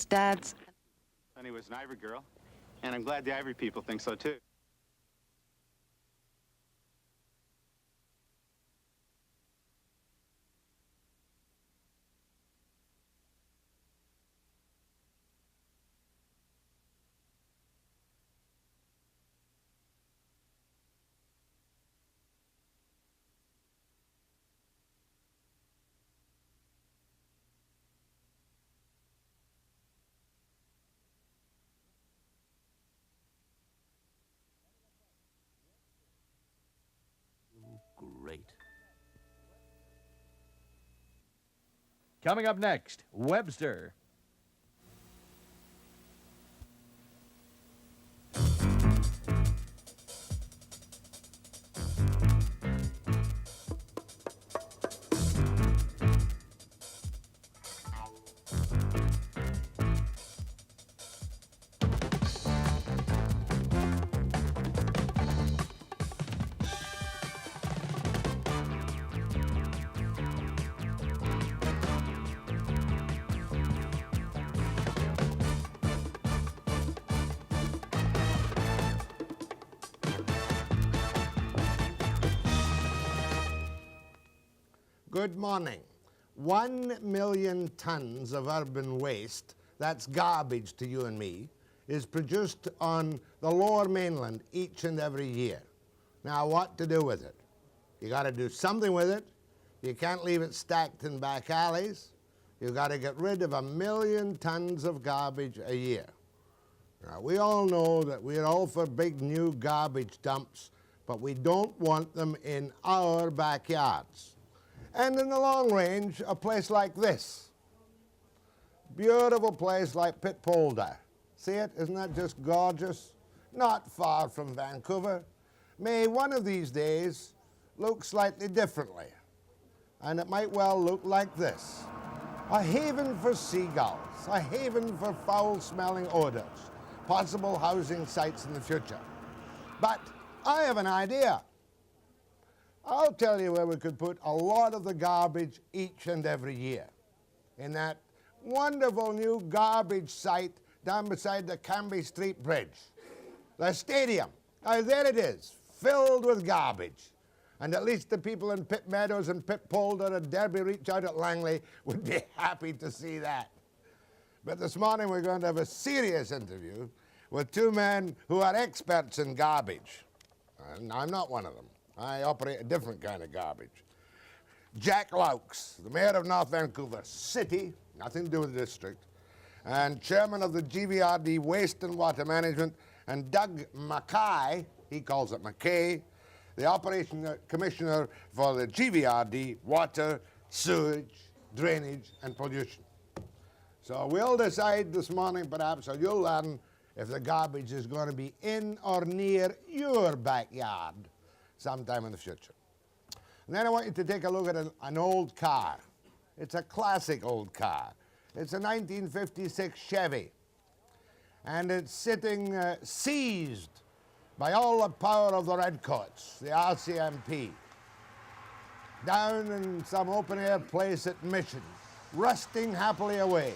Dads. Honey was an Ivory girl, and I'm glad the Ivory people think so too. Great. Coming up next, Webster. Good morning. 1 million tons of urban waste, that's garbage to you and me, is produced on the lower mainland each and every year. Now, what to do with it? You got to do something with it. You can't leave it stacked in back alleys. You got to get rid of 1 million tons of garbage a year. Now, we all know that we're all for big new garbage dumps, but we don't want them in our backyards. And in the long range, a place like this. Beautiful place like Pitpolder. See it? Isn't that just gorgeous? Not far from Vancouver. May one of these days look slightly differently. And it might well look like this. A haven for seagulls, a haven for foul-smelling odors, possible housing sites in the future. But I have an idea. I'll tell you where we could put a lot of the garbage each and every year. In that wonderful new garbage site down beside the Cambie Street Bridge. The stadium. There it is, filled with garbage. And at least the people in Pitt Meadows and Pitpolder and Derby Reach out at Langley would be happy to see that. But this morning we're going to have a serious interview with two men who are experts in garbage. And I'm not one of them. I operate a different kind of garbage. Jack Loucks, the mayor of North Vancouver City, nothing to do with the district, and chairman of the GVRD Waste and Water Management, and Doug MacKay, he calls it MacKay, the operation commissioner for the GVRD, water, sewage, drainage, and pollution. So we'll decide this morning, perhaps, or you'll learn if the garbage is going to be in or near your backyard sometime in the future. And then I want you to take a look at an old car. It's a classic old car. It's a 1956 Chevy. And it's sitting seized by all the power of the Redcoats, the RCMP, down in some open-air place at Mission, rusting happily away.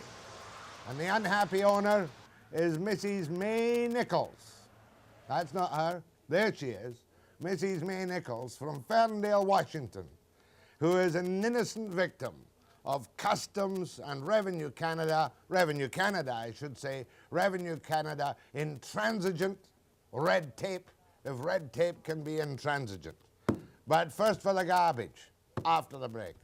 And the unhappy owner is Mrs. May Nichols. That's not her. There she is. Mrs. May Nichols from Ferndale, Washington, who is an innocent victim of Customs and Revenue Canada, I should say, Revenue Canada intransigent red tape, if red tape can be intransigent. But first for the garbage, after the break.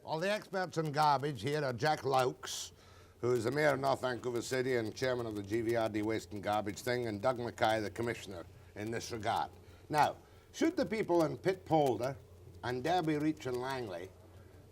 All the experts in garbage here are Jack Loucks, who is the mayor of North Vancouver City and chairman of the GVRD Waste and Garbage thing, and Doug MacKay, the commissioner in this regard. Now, should the people in Pitpolder and Derby Reach and Langley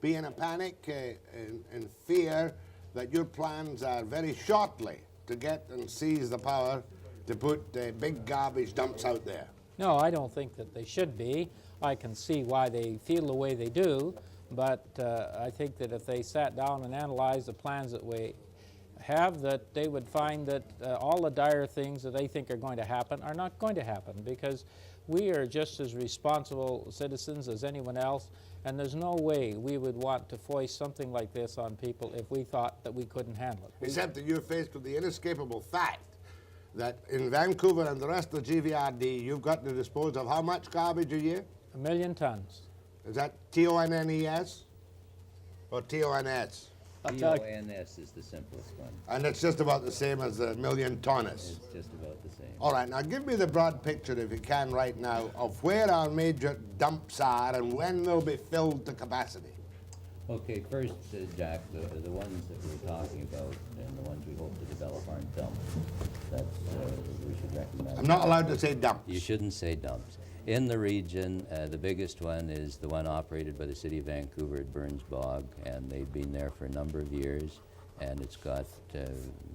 be in a panic, in fear that your plans are very shortly to get and seize the power to put big garbage dumps out there? No, I don't think that they should be. I can see why they feel the way they do, but I think that if they sat down and analyzed the plans that we have, that they would find that all the dire things that they think are going to happen are not going to happen, because we are just as responsible citizens as anyone else, and there's no way we would want to foist something like this on people if we thought that we couldn't handle it. Except that you're faced with the inescapable fact that in Vancouver and the rest of the GVRD, you've got to dispose of how much garbage a year? 1 million tons. Is that T-O-N-N-E-S or T-O-N-S? T-O-N-S is the simplest one. And it's just about the same as the million tonners. It's just about the same. All right, now give me the broad picture, if you can, right now, of where our major dumps are and when they'll be filled to capacity. Okay, first, Jack, the ones that we're talking about and the ones we hope to develop aren't dumps. That's, we should recognize. I'm not allowed to say dumps. You shouldn't say dumps. In the region, the biggest one is the one operated by the City of Vancouver at Burns Bog, and they've been there for a number of years, and it's got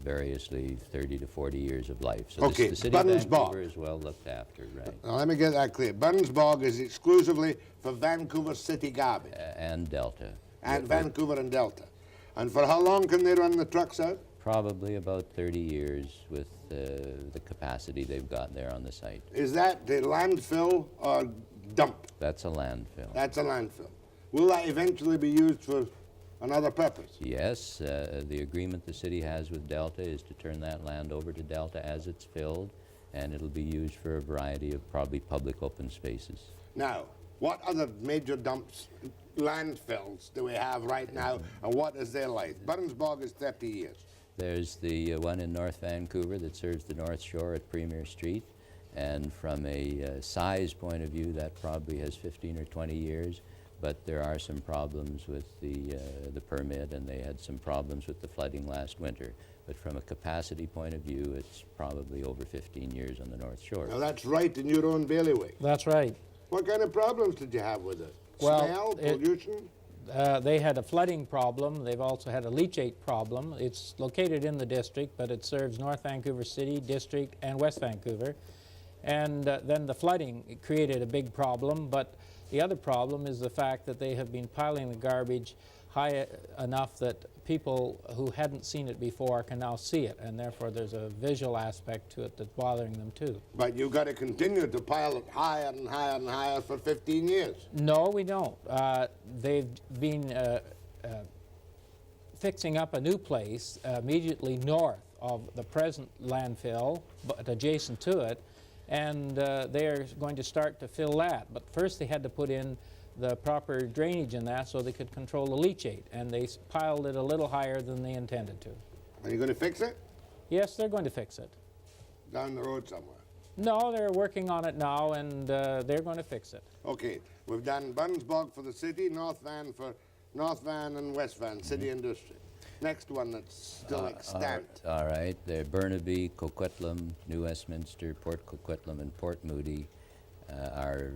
variously 30 to 40 years of life. So Okay, the City Burns of Bog. Vancouver is well looked after, right? Now, let me get that clear. Burns Bog is exclusively for Vancouver City garbage. And Delta. And Vancouver and Delta. And for how long can they run the trucks out? Probably about 30 years with the capacity they've got there on the site. Is that the landfill or dump? That's a landfill. That's a landfill. Will that eventually be used for another purpose? Yes, the agreement the city has with Delta is to turn that land over to Delta as it's filled, and it'll be used for a variety of probably public open spaces. Now, what other major dumps, landfills do we have right now, and what is their life? Burns Bog is 30 years. There's the one in North Vancouver that serves the North Shore at Premier Street, and from a size point of view, that probably has 15 or 20 years, but there are some problems with the permit, and they had some problems with the flooding last winter. But from a capacity point of view, it's probably over 15 years on the North Shore. Now, that's right in your own bailiwick. That's right. What kind of problems did you have with it? Well, Smell, pollution? They had a flooding problem. They've also had a leachate problem. It's located in the district, but it serves North Vancouver City, District, and West Vancouver. And then the flooding created a big problem, but the other problem is the fact that they have been piling the garbage high enough that people who hadn't seen it before can now see it, and therefore there's a visual aspect to it that's bothering them too. But you've got to continue to pile it higher and higher and higher for 15 years. No, we don't. They've been fixing up a new place immediately north of the present landfill, but adjacent to it, and they are going to start to fill that. But first they had to put in the proper drainage in that so they could control the leachate, and they piled it a little higher than they intended to. Are you going to fix it? Yes, they're going to fix it. Down the road somewhere. No, they're working on it now, and they're going to fix it. Okay, we've done Burns Bog for the city, North Van for North Van and West Van, City and District. Next one that's still extant. All right, they're Burnaby, Coquitlam, New Westminster, Port Coquitlam, and Port Moody are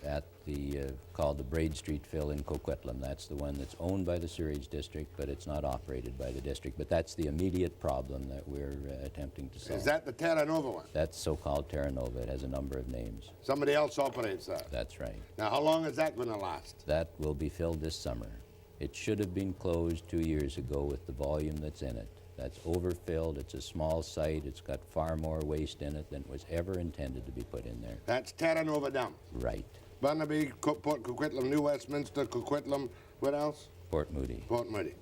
at the called the Braid Street fill in Coquitlam. That's the one that's owned by the Sewerage District, but it's not operated by the district. But that's the immediate problem that we're attempting to solve. Is that the Terra Nova one? That's so-called Terra Nova. It has a number of names. Somebody else operates that. That's right. Now, how long is that going to last? That will be filled this summer. It should have been closed 2 years ago with the volume that's in it. That's overfilled. It's a small site. It's got far more waste in it than was ever intended to be put in there. That's Terra Nova Dam. Right. Burnaby, Port Coquitlam, New Westminster, Coquitlam, what else? Port Moody. Port Moody.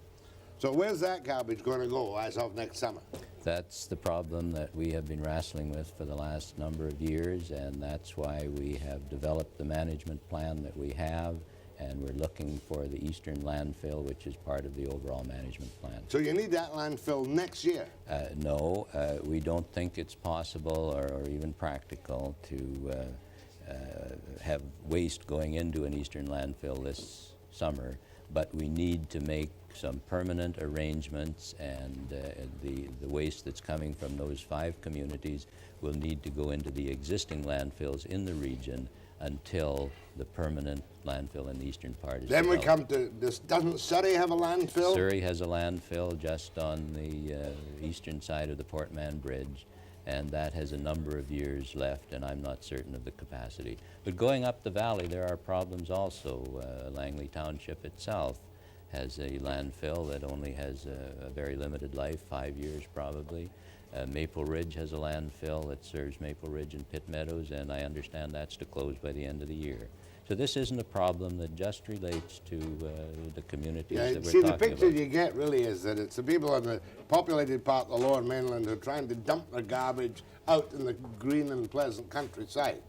So where's that garbage going to go as of next summer? That's the problem that we have been wrestling with for the last number of years, and that's why we have developed the management plan that we have, and we're looking for the eastern landfill, which is part of the overall management plan. So you need that landfill next year? No, we don't think it's possible or even practical to have waste going into an eastern landfill this summer, but we need to make some permanent arrangements, and the waste that's coming from those 5 communities will need to go into the existing landfills in the region until the permanent landfill in the eastern part is Then we developed. come to this. Doesn't Surrey have a landfill? Surrey has a landfill just on the eastern side of the Port Mann Bridge, and that has a number of years left, and I'm not certain of the capacity. But going up the valley, there are problems also. Langley Township itself has a landfill that only has a very limited life, 5 years probably. Maple Ridge has a landfill that serves Maple Ridge and Pitt Meadows, and I understand that's to close by the end of the year. So this isn't a problem that just relates to the communities that we're see, talking the picture about. you get really is that it's the people in the populated part of the lower mainland who are trying to dump their garbage out in the green and pleasant countryside.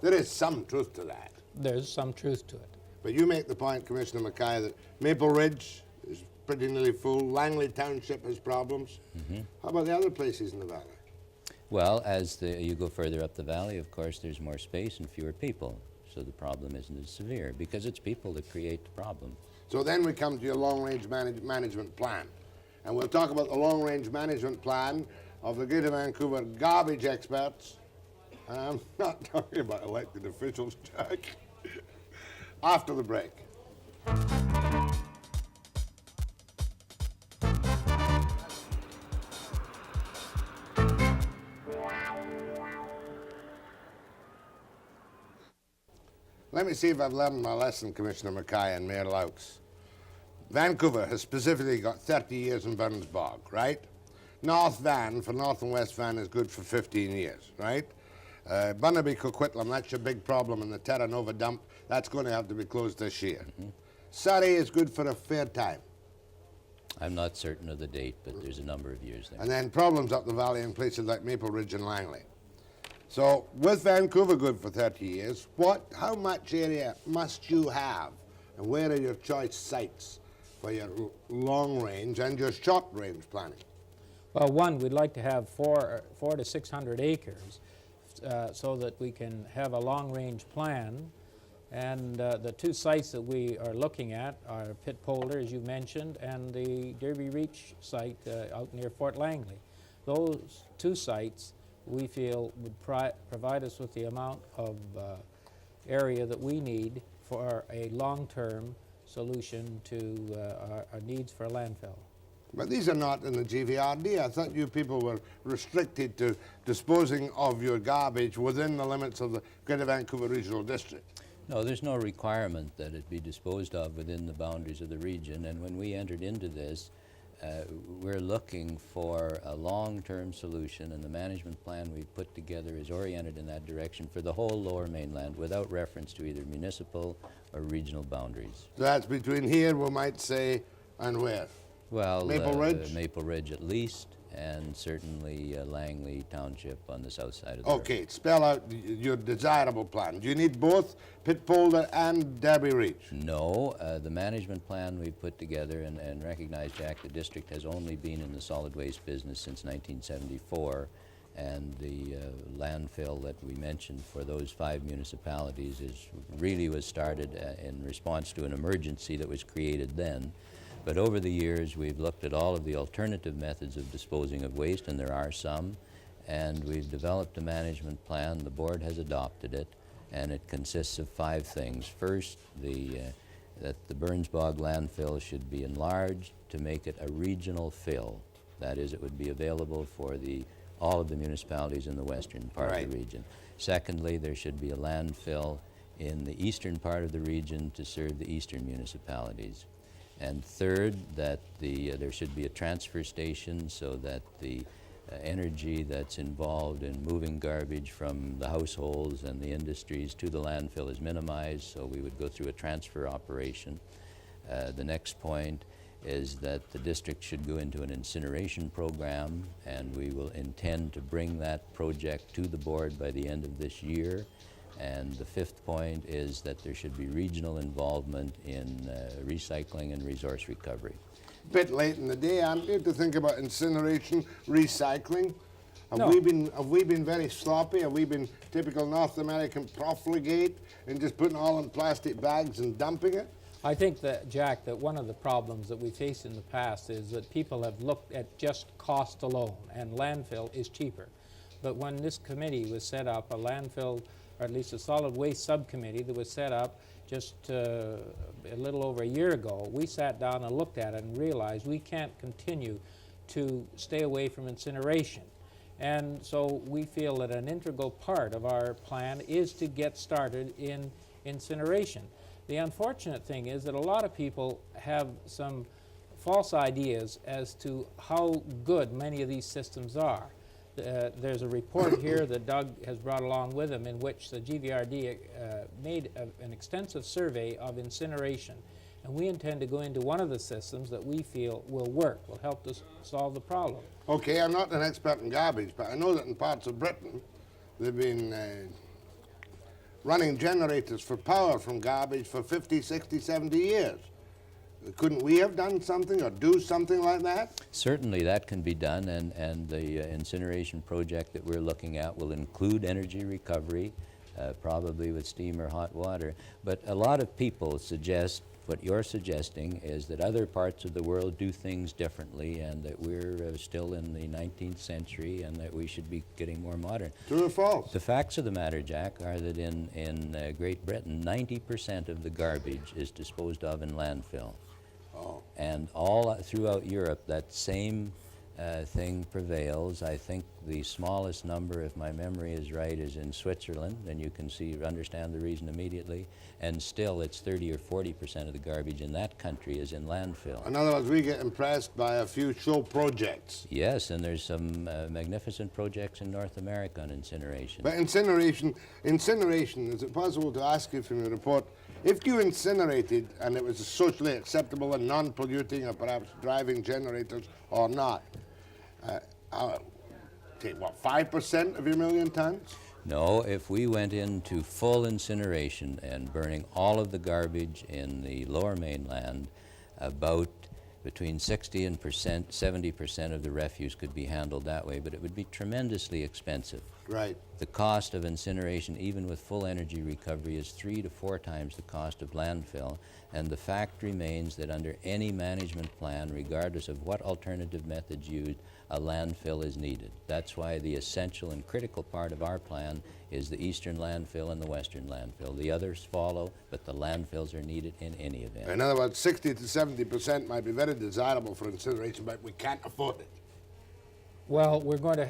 There is some truth to that. There's some truth to it. Mm-hmm. But you make the point, Commissioner MacKay, that Maple Ridge is pretty nearly full. Langley Township has problems. How about the other places in the valley? Well, as you go further up the valley, of course, there's more space and fewer people. So the problem isn't as severe because it's people that create the problem. So then we come to your long-range management plan. And we'll talk about the long-range management plan of the Greater Vancouver garbage experts. And I'm not talking about elected officials, Jack. After the break. Let me see if I've learned my lesson, Commissioner MacKay and Mayor Loucks. Vancouver has specifically got 30 years in Burns Bog, right? North Van, for North and West Van, is good for 15 years, right? Burnaby Coquitlam, that's your big problem in the Terra Nova dump. That's going to have to be closed this year. Surrey is good for a fair time. I'm not certain of the date, but there's a number of years there. And then problems up the valley in places like Maple Ridge and Langley. So with Vancouver good for 30 years, how much area must you have? And where are your choice sites for your long range and your short range planning? Well, one, we'd like to have 400 to 600 acres so that we can have a long-range plan. And the two sites that we are looking at are Pitt Polder, as you mentioned, and the Derby Reach site out near Fort Langley. Those two sites we feel would provide us with the amount of area that we need for a long-term solution to our needs for a landfill. But these are not in the GVRD. I thought you people were restricted to disposing of your garbage within the limits of the Greater Vancouver Regional District. No, there's no requirement that it be disposed of within the boundaries of the region. And when we entered into this, we're looking for a long-term solution, and the management plan we've put together is oriented in that direction for the whole lower mainland without reference to either municipal or regional boundaries. So that's between here, we might say, and where? Well, Maple Ridge? Maple Ridge at least, and certainly Langley Township on the south side of the river. Okay, spell out your desirable plan. Do you need both Pitt Polder and Derby Reach? No, the management plan we put together, and recognize, Jack, the district has only been in the solid waste business since 1974, and the landfill that we mentioned for those 5 municipalities really was started in response to an emergency that was created then. But over the years, we've looked at all of the alternative methods of disposing of waste, and there are some, and we've developed a management plan. The board has adopted it, and it consists of 5 things. First, that the Burns Bog landfill should be enlarged to make it a regional fill. That is, it would be available for all of the municipalities in the western part of the region. Secondly, there should be a landfill in the eastern part of the region to serve the eastern municipalities. And third, that there should be a transfer station so that the energy that's involved in moving garbage from the households and the industries to the landfill is minimized, so we would go through a transfer operation. The next point is that the district should go into an incineration program, and we will intend to bring that project to the board by the end of this year. And the 5th point is that there should be regional involvement in recycling and resource recovery. Bit late in the day, aren't you, to think about incineration, recycling? No. Have we been very sloppy? Have we been typical North American profligate and just putting all in plastic bags and dumping it? I think that, Jack, that one of the problems that we faced in the past is that people have looked at just cost alone, and landfill is cheaper. But when this committee was set up, a landfill, or at least a solid waste subcommittee that was set up just a little over a year ago, we sat down and looked at it and realized we can't continue to stay away from incineration. And so we feel that an integral part of our plan is to get started in incineration. The unfortunate thing is that a lot of people have some false ideas as to how good many of these systems are. There's a report here that Doug has brought along with him in which the GVRD made an extensive survey of incineration. And we intend to go into one of the systems that we feel will work, will help us solve the problem. Okay, I'm not an expert in garbage, but I know that in parts of Britain, they've been running generators for power from garbage for 50, 60, 70 years. Couldn't we have done something or do something like that? Certainly that can be done, and the incineration project that we're looking at will include energy recovery, probably with steam or hot water. But a lot of people suggest, what you're suggesting is that other parts of the world do things differently and that we're still in the 19th century and that we should be getting more modern. True or false? The facts of the matter, Jack, are that in Great Britain, 90% of the garbage is disposed of in landfill. Oh. And all throughout Europe, that same thing prevails. I think the smallest number, if my memory is right, is in Switzerland, and you can understand the reason immediately. And still, it's 30 or 40% of the garbage in that country is in landfill. In other words, we get impressed by a few show projects. Yes, and there's some magnificent projects in North America on incineration. But incineration, is it possible to ask you from your report, if you incinerated and it was socially acceptable and non-polluting or perhaps driving generators or not, take what, 5% of your million tons? No, if we went into full incineration and burning all of the garbage in the lower mainland, about between 60 and 70% of the refuse could be handled that way, but it would be tremendously expensive. Right. The cost of incineration, even with full energy recovery, is 3 to 4 times the cost of landfill, and the fact remains that under any management plan, regardless of what alternative methods used, a landfill is needed. That's why the essential and critical part of our plan is the eastern landfill and the western landfill. The others follow, but the landfills are needed in any event. In other words, 60 to 70% might be very desirable for incineration, but we can't afford it. Well, we're going to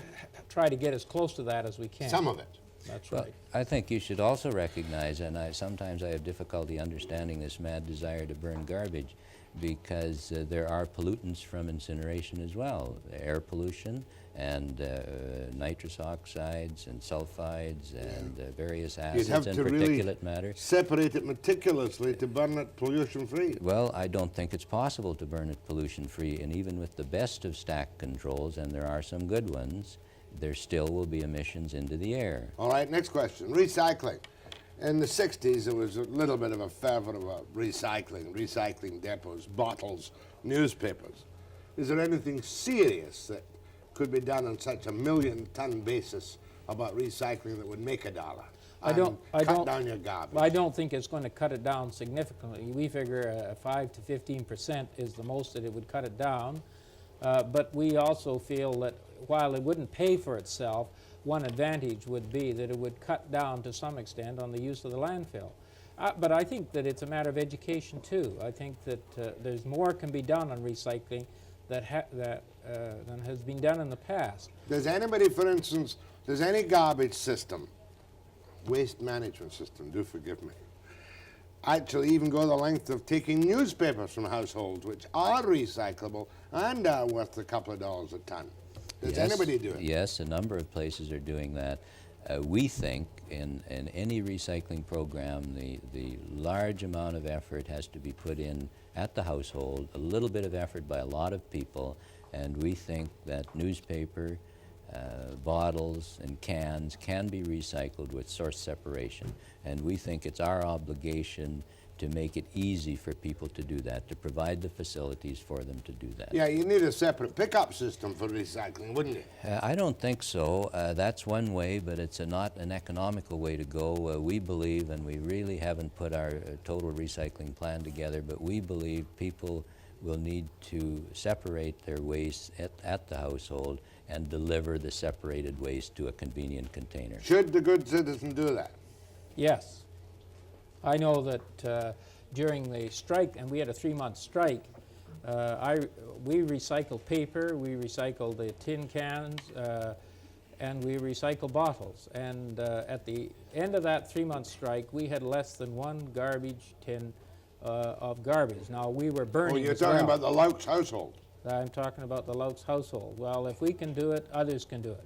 try to get as close to that as we can. Some of it. That's Well, right. I think you should also recognize, and sometimes I have difficulty understanding this mad desire to burn garbage, because there are pollutants from incineration as well, air pollution and nitrous oxides and sulfides and various You'd acids have and to really particulate matter. separate it meticulously to burn it pollution-free. Well, I don't think it's possible to burn it pollution-free, and even with the best of stack controls, and there are some good ones, there still will be emissions into the air. All right, next question. Recycling. In the 60s, there was a little bit of a fervor about recycling depots, bottles, newspapers. Is there anything serious that could be done on such a million-ton basis about recycling that would make $1? Cut down your garbage. I don't think it's going to cut it down significantly. We figure 5 to 15% is the most that it would cut it down. But we also feel that while it wouldn't pay for itself, one advantage would be that it would cut down to some extent on the use of the landfill. But I think that it's a matter of education too. I think that there's more can be done on recycling than has been done in the past. Does anybody, for instance, does any garbage system, waste management system, do forgive me, actually even go the length of taking newspapers from households which are recyclable and are worth a couple of dollars a ton? Does anybody do it? Yes, a number of places are doing that. We think in any recycling program, the large amount of effort has to be put in at the household, a little bit of effort by a lot of people, and we think that newspaper, bottles and cans can be recycled with source separation. And we think it's our obligation to make it easy for people to do that, to provide the facilities for them to do that. Yeah, you need a separate pickup system for recycling, wouldn't you? I don't think so. That's one way, but it's not an economical way to go. We believe, and we really haven't put our total recycling plan together, but we believe people will need to separate their waste at the household and deliver the separated waste to a convenient container. Should the good citizen do that? Yes. I know that during the strike, and we had a 3-month strike, we recycled paper, we recycled the tin cans, and we recycle bottles. And at the end of that 3-month strike, we had less than 1 garbage tin of garbage. Now, we were burning. Oh, you're as talking well. about the Loucks household. I'm talking about the Loucks household. Well, if we can do it, others can do it.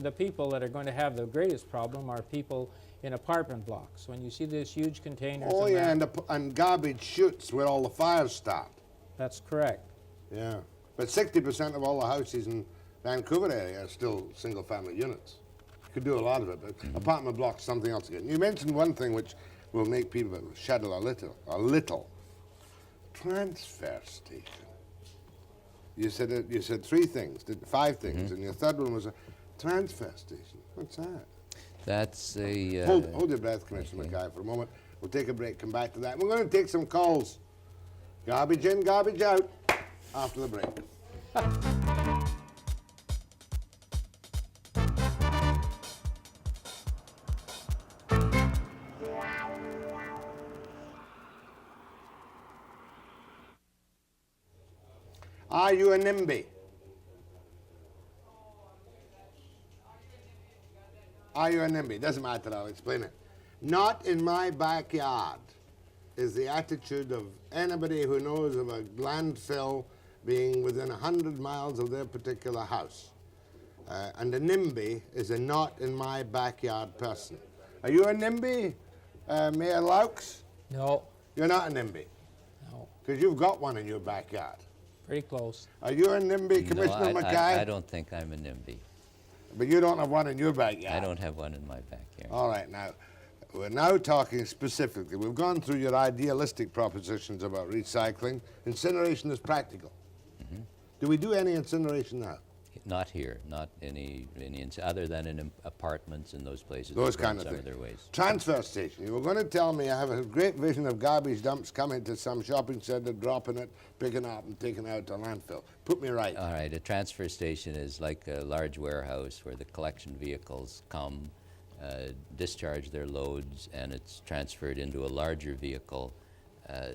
The people that are going to have the greatest problem are people in apartment blocks. When you see these huge containers. Oh, of yeah, that- and garbage chutes where all the fires start. That's correct. Yeah. But 60% of all the houses in Vancouver area are still single-family units. You could do a lot of it, but apartment blocks, something else again. You mentioned one thing which will make people shudder a little. Transfer station. You said 3 things, 5 things, and your third one was a transfer station. What's that? That's a... Hold your breath, Commissioner MacKay, for a moment. We'll take a break, come back to that. We're going to take some calls. Garbage in, garbage out, after the break. Are you a NIMBY? Are you a NIMBY? Doesn't matter, I'll explain it. Not in my backyard is the attitude of anybody who knows of a landfill being within 100 miles of their particular house. And a NIMBY is a not in my backyard person. Are you a NIMBY, Mayor Loucks? No, You're not a NIMBY, no, because you've got one in your backyard. pretty close. Are you a NIMBY, Commissioner no, MacKay? I don't think I'm a NIMBY. But you don't have one in your backyard. I don't have one in my backyard. All right, now, we're now talking specifically. We've gone through your idealistic propositions about recycling. Incineration is practical. Do we do any incineration now? Not here, not any other than in apartments and those places. Those that burn kind of some things. their waste. Transfer station. You were going to tell me I have a great vision of garbage dumps coming to some shopping center, dropping it, picking it up, and taking it out to landfill. Put me right. All right, a transfer station is like a large warehouse where the collection vehicles come, discharge their loads, and it's transferred into a larger vehicle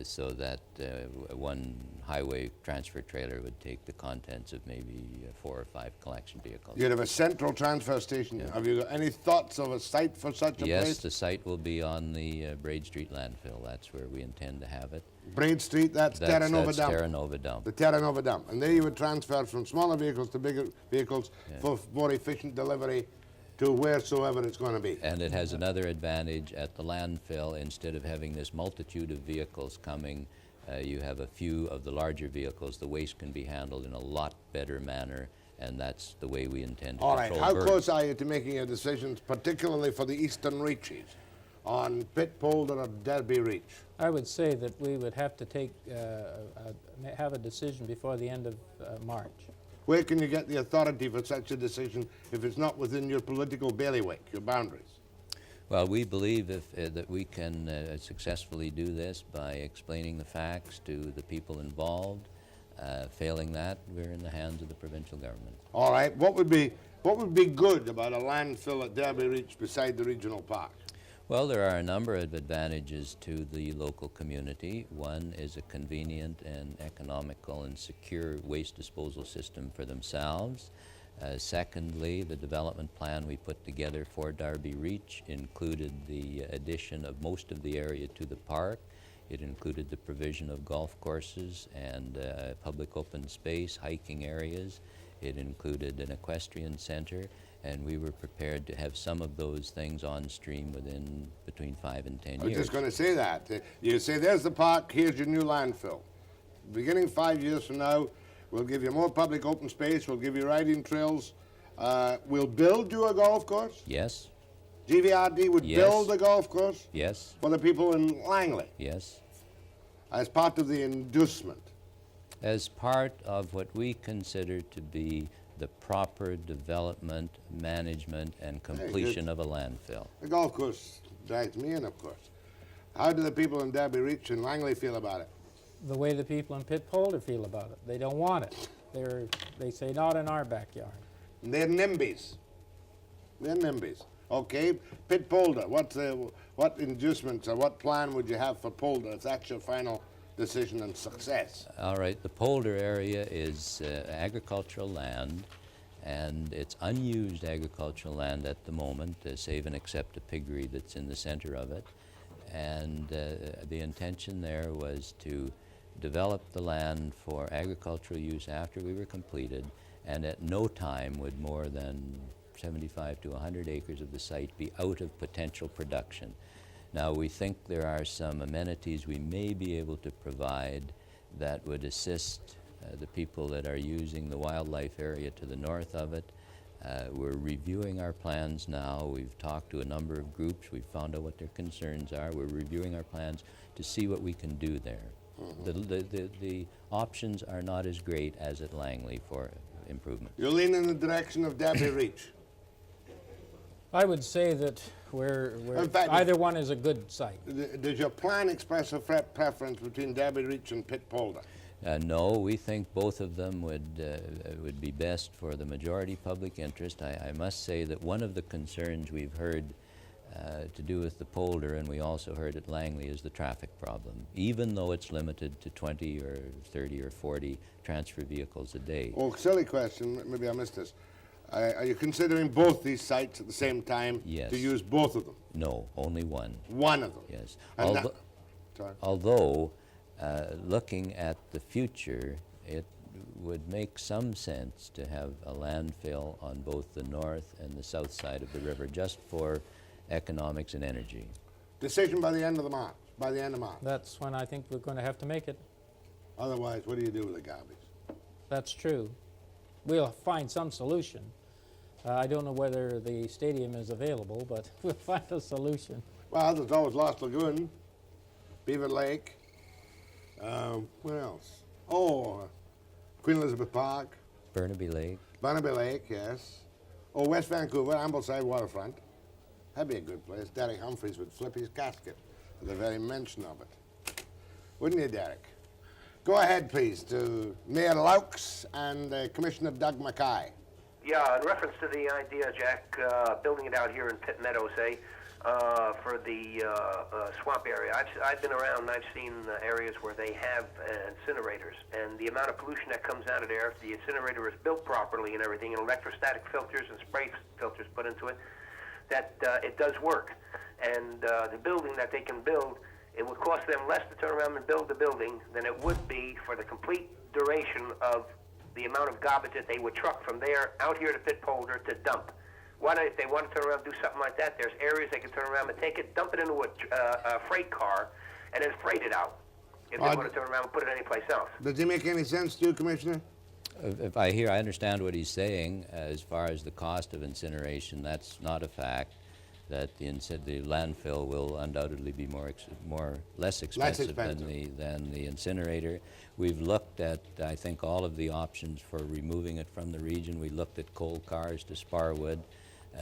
so that one highway transfer trailer would take the contents of maybe 4 or 5 collection vehicles. You'd have a central transfer station. Have you got any thoughts of a site for such a Yes, place? the site will be on the Braid Street landfill. That's where we intend to have it. Braid Street, that's Terra Nova That's Dump. Terra Nova Dump. The Terra Nova Dump. And there you would transfer from smaller vehicles to bigger vehicles for more efficient delivery to wheresoever it's going to be. And it has another advantage at the landfill. Instead of having this multitude of vehicles coming, you have a few of the larger vehicles. The waste can be handled in a lot better manner, and that's the way we intend to All right, control how burden. close are you to making your decisions, particularly for the eastern reaches, on Pitt Polder or Derby Reach? I would say that we would have to take, have a decision before the end of March. Where can you get the authority for such a decision if it's not within your political bailiwick, your boundaries? Well, we believe that we can successfully do this by explaining the facts to the people involved. Failing that, we're in the hands of the provincial government. All right, what would be good about a landfill at Derby Reach beside the regional park? Well, there are a number of advantages to the local community. One is a convenient and economical and secure waste disposal system for themselves. Secondly, the development plan we put together for Derby Reach included the addition of most of the area to the park. It included the provision of golf courses and public open space, hiking areas. It included an equestrian center, and we were prepared to have some of those things on stream within between 5 and 10 I was years. just going to say that. You say, there's the park, here's your new landfill. Beginning 5 years from now, we'll give you more public open space, we'll give you riding trails, we'll build you a golf course. Yes, GVRD would Yes. build a golf course yes, for the people in Langley yes. as part of the inducement. As part of what we consider to be the proper development, management, and completion of a landfill. The golf course drags me in, of course. How do the people in Derby Reach and Langley feel about it? The way the people in Pitt Polder feel about it. They don't want it. They say, not in our backyard. They're NIMBYs. They're NIMBYs. Okay, Pitt Polder, what inducements or what plan would you have for Polder if that's your final decision and success? All right, the Polder area is agricultural land, And it's unused agricultural land at the moment, save and except a piggery that's in the center of it. And the intention there was to develop the land for agricultural use after we were completed, and at no time would more than 75 to 100 acres of the site be out of potential production. Now, we think there are some amenities we may be able to provide that would assist the people that are using the wildlife area to the north of it. We're reviewing our plans now. We've talked to a number of groups. We've found out what their concerns are. We're reviewing our plans to see what we can do there. The options are not as great as at Langley for improvement. You lean in the direction of Debbie Reach. I would say that In fact, either one is a good site. Does your plan express a preference between Debbie Reach and Pitt Polder? No, we think both of them would be best for the majority public interest. I must say that one of the concerns we've heard to do with the polder, and we also heard at Langley, is the traffic problem, even though it's limited to 20 or 30 or 40 transfer vehicles a day. Oh, silly question, maybe I missed this. Are you considering both these sites at the same time? Yes. To use both of them? No, only one. One of them? Yes. And Although looking at the future, it would make some sense to have a landfill on both the north and the south side of the river, just for economics and energy. Decision by the end of March. By the end of March. That's when I think we're going to have to make it. Otherwise, what do you do with the garbage? That's true. We'll find some solution. I don't know whether the stadium is available, but we'll find a solution. Well, there's always Lost Lagoon, Beaver Lake. What else? Oh, Queen Elizabeth Park. Burnaby Lake. Burnaby Lake, yes. Oh, West Vancouver, Ambleside Waterfront. That'd be a good place. Derek Humphreys would flip his casket at the very mention of it. Wouldn't you, Derek? Go ahead, please, to Mayor Loucks and Commissioner Doug MacKay. Yeah, in reference to the idea, Jack, building it out here in Pitt Meadows, for the swamp area. I've been around and I've seen areas where they have incinerators, and the amount of pollution that comes out of there, if the incinerator is built properly and everything, and electrostatic filters and spray filters put into it, that it does work. And the building that they can build, it would cost them less to turn around and build the building than it would be for the complete duration of the amount of garbage that they would truck from there out here to Pitt Polder to dump. Why not, if they want to turn around and do something like that, there's areas they can turn around and take it, dump it into a freight car, and then freight it out if they want to turn around and put it anyplace else. Does he make any sense to you, Commissioner? If I understand what he's saying, as far as the cost of incineration, that's not a fact. That the landfill will undoubtedly be less expensive than the incinerator. We've looked at, I think, all of the options for removing it from the region. We looked at coal cars to Sparwood.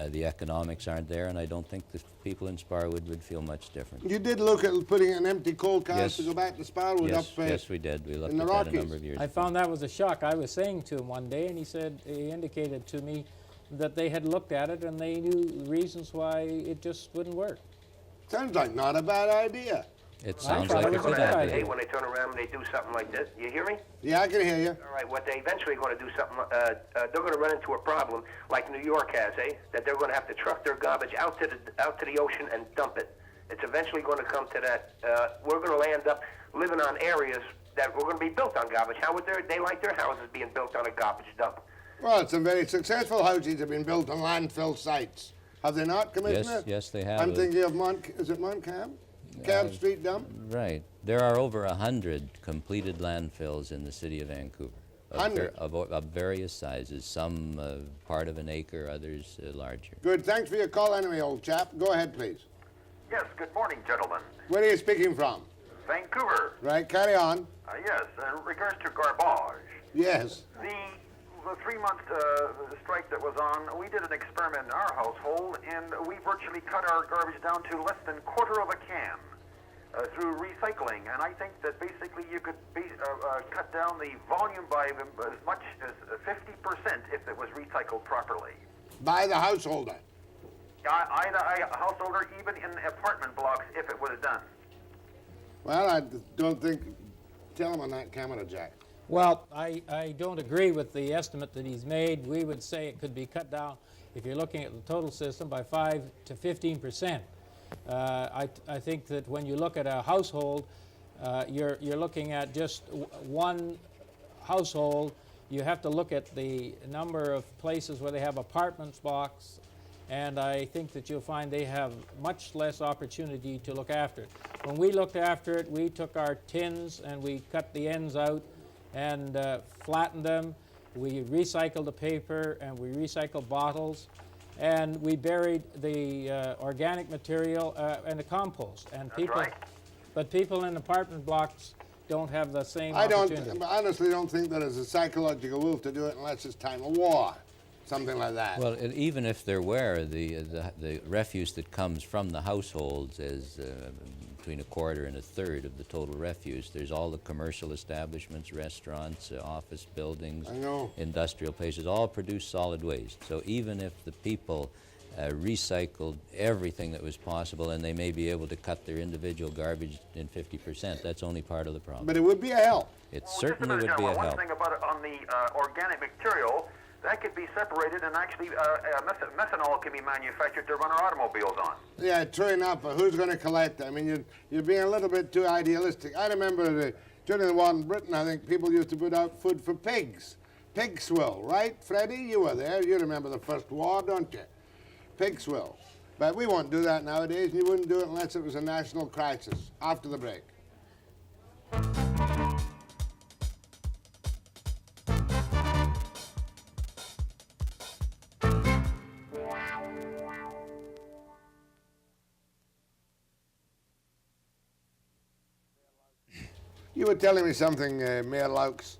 The economics aren't there, and I don't think the people in Sparwood would feel much different. You did look at putting an empty coal cars to go back to Sparwood yes, up yes, we did. We looked in at the that a Rockies. number of years I ago. found that was a shock. I was saying to him one day, and he indicated to me that they had looked at it and they knew reasons why it just wouldn't work. Sounds like not a bad idea. It sounds thought like it a was good a good idea. idea. When they turn around and they do something like this, you hear me? Yeah, I can hear you. All right, what they eventually going to do something, they're going to run into a problem like New York has, that they're going to have to truck their garbage out to the ocean and dump it. It's eventually going to come to that. We're going to land up living on areas that were going to be built on garbage. How would they like their houses being built on a garbage dump? Well, some very successful houses have been built on landfill sites. Have they not, Commissioner? Yes, they have. I'm thinking of is it Montcalm? Cab Street dump? Right. There are over 100 completed landfills in the city of Vancouver. 100? Of various sizes, some part of an acre, others larger. Good. Thanks for your call anyway, old chap. Go ahead, please. Yes, good morning, gentlemen. Where are you speaking from? Vancouver. Right, carry on. Yes, in regards to garbage, Yes. the 3-month strike that was on, we did an experiment in our household, and we virtually cut our garbage down to less than quarter of a can through recycling. And I think that basically you could cut down the volume by as much as 50% if it was recycled properly. By the householder. Either a householder, even in apartment blocks, if it was done. Well, I don't think... Tell him on that camera, Jack. Well, I don't agree with the estimate that he's made. We would say it could be cut down, if you're looking at the total system, by 5 to 15%. I think that when you look at a household, you're looking at just one household. You have to look at the number of places where they have apartments blocks, and I think that you'll find they have much less opportunity to look after it. When we looked after it, we took our tins and we cut the ends out and flattened them. We recycled the paper and we recycled bottles, and we buried the organic material in the compost. And but people in apartment blocks don't have the same opportunity. I honestly don't think there is a psychological will to do it unless it's time of war, something like that. Well, even if there were, the refuse that comes from the households is between a quarter and a third of the total refuse. There's all the commercial establishments, restaurants, office buildings, industrial places, all produce solid waste. So even if the people recycled everything that was possible, and they may be able to cut their individual garbage in 50%, that's only part of the problem. But it would be a help. It certainly would be a help. One thing about it on the organic material, that could be separated, and actually methanol can be manufactured to run our automobiles on. Yeah, true enough, but who's going to collect it? I mean, you're being a little bit too idealistic. I remember during the war in Britain, I think people used to put out food for pigs. Pig swill, right? Freddie, you were there. You remember the first war, don't you? Pig swill. But we won't do that nowadays, and you wouldn't do it unless it was a national crisis. After the break. You were telling me something, Mayor Loucks,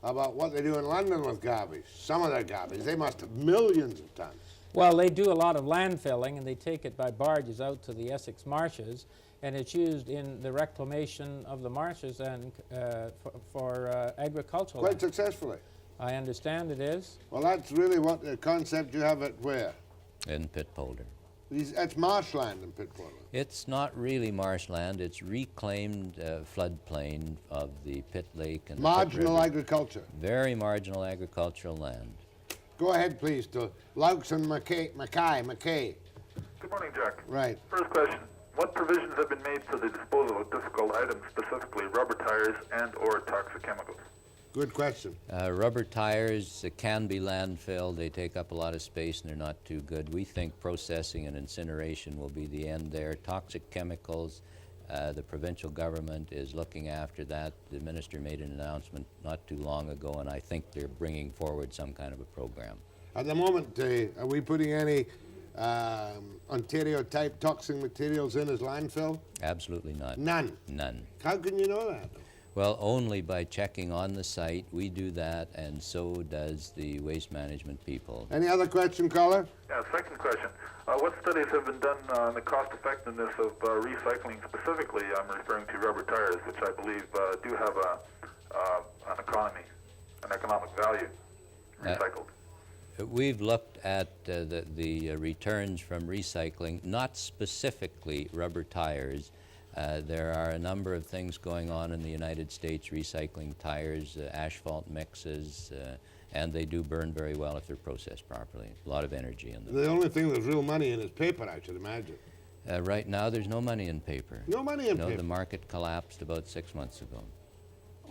about what they do in London with garbage. Some of their garbage, they must have millions of tons. Well, they do a lot of landfilling, and they take it by barges out to the Essex marshes, and it's used in the reclamation of the marshes and for agricultural. Quite successfully. I understand it is. Well, that's really what the concept you have at where? In Pitpolder. That's marshland in Pitpolder. It's not really marshland. It's reclaimed floodplain of the Pitt Lake and marginal the agriculture. Very marginal agricultural land. Go ahead, please, to Loucks and MacKay. Good morning, Jack. Right. First question. What provisions have been made for the disposal of difficult items, specifically rubber tires and or toxic chemicals? Good question. Rubber tires can be landfilled. They take up a lot of space and they're not too good. We think processing and incineration will be the end there. Toxic chemicals, the provincial government is looking after that. The minister made an announcement not too long ago, and I think they're bringing forward some kind of a program. At the moment, are we putting any Ontario-type toxic materials in as landfill? Absolutely not. None? None. How can you know that? Well, only by checking on the site. We do that, and so does the waste management people. Any other question, caller? Yeah, second question. What studies have been done on the cost effectiveness of recycling specifically? I'm referring to rubber tires, which I believe do have an economic value, recycled. We've looked at the returns from recycling, not specifically rubber tires. There are a number of things going on in the United States, recycling tires, asphalt mixes, and they do burn very well if they're processed properly. A lot of energy in them. The only thing there's real money in is paper, I should imagine. Right now, there's no money in paper. No money in paper? No, the market collapsed about 6 months ago.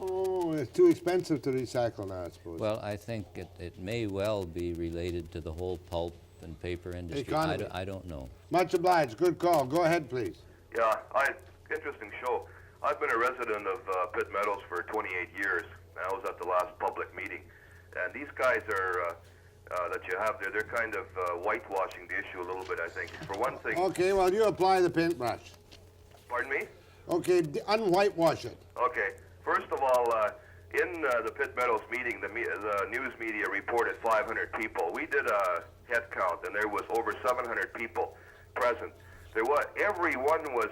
Oh, it's too expensive to recycle now, I suppose. Well, I think it may well be related to the whole pulp and paper industry. Economy. I don't know. Much obliged. Good call. Go ahead, please. Yeah, interesting show. I've been a resident of Pitt Meadows for 28 years. I was at the last public meeting. And these guys are, that you have there, they're kind of whitewashing the issue a little bit, I think. For one thing... Okay, well, you apply the paintbrush. Pardon me? Okay, unwhitewash it. Okay. First of all, in the Pitt Meadows meeting, the news media reported 500 people. We did a head count, and there was over 700 people present. Everyone was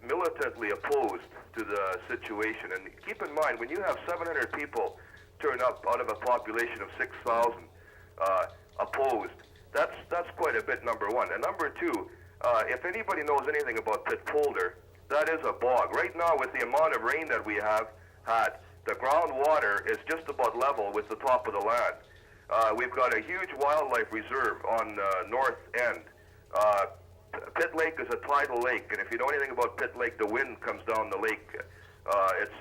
militantly opposed to the situation. And keep in mind, when you have 700 people turn up out of a population of 6,000 opposed, that's quite a bit, number one. And number two, if anybody knows anything about Pitpolder, that is a bog. Right now, with the amount of rain that we have had, The groundwater is just about level with the top of the land. We've got a huge wildlife reserve on north end. Pitt Lake is a tidal lake, and if you know anything about Pitt Lake, the wind comes down the lake.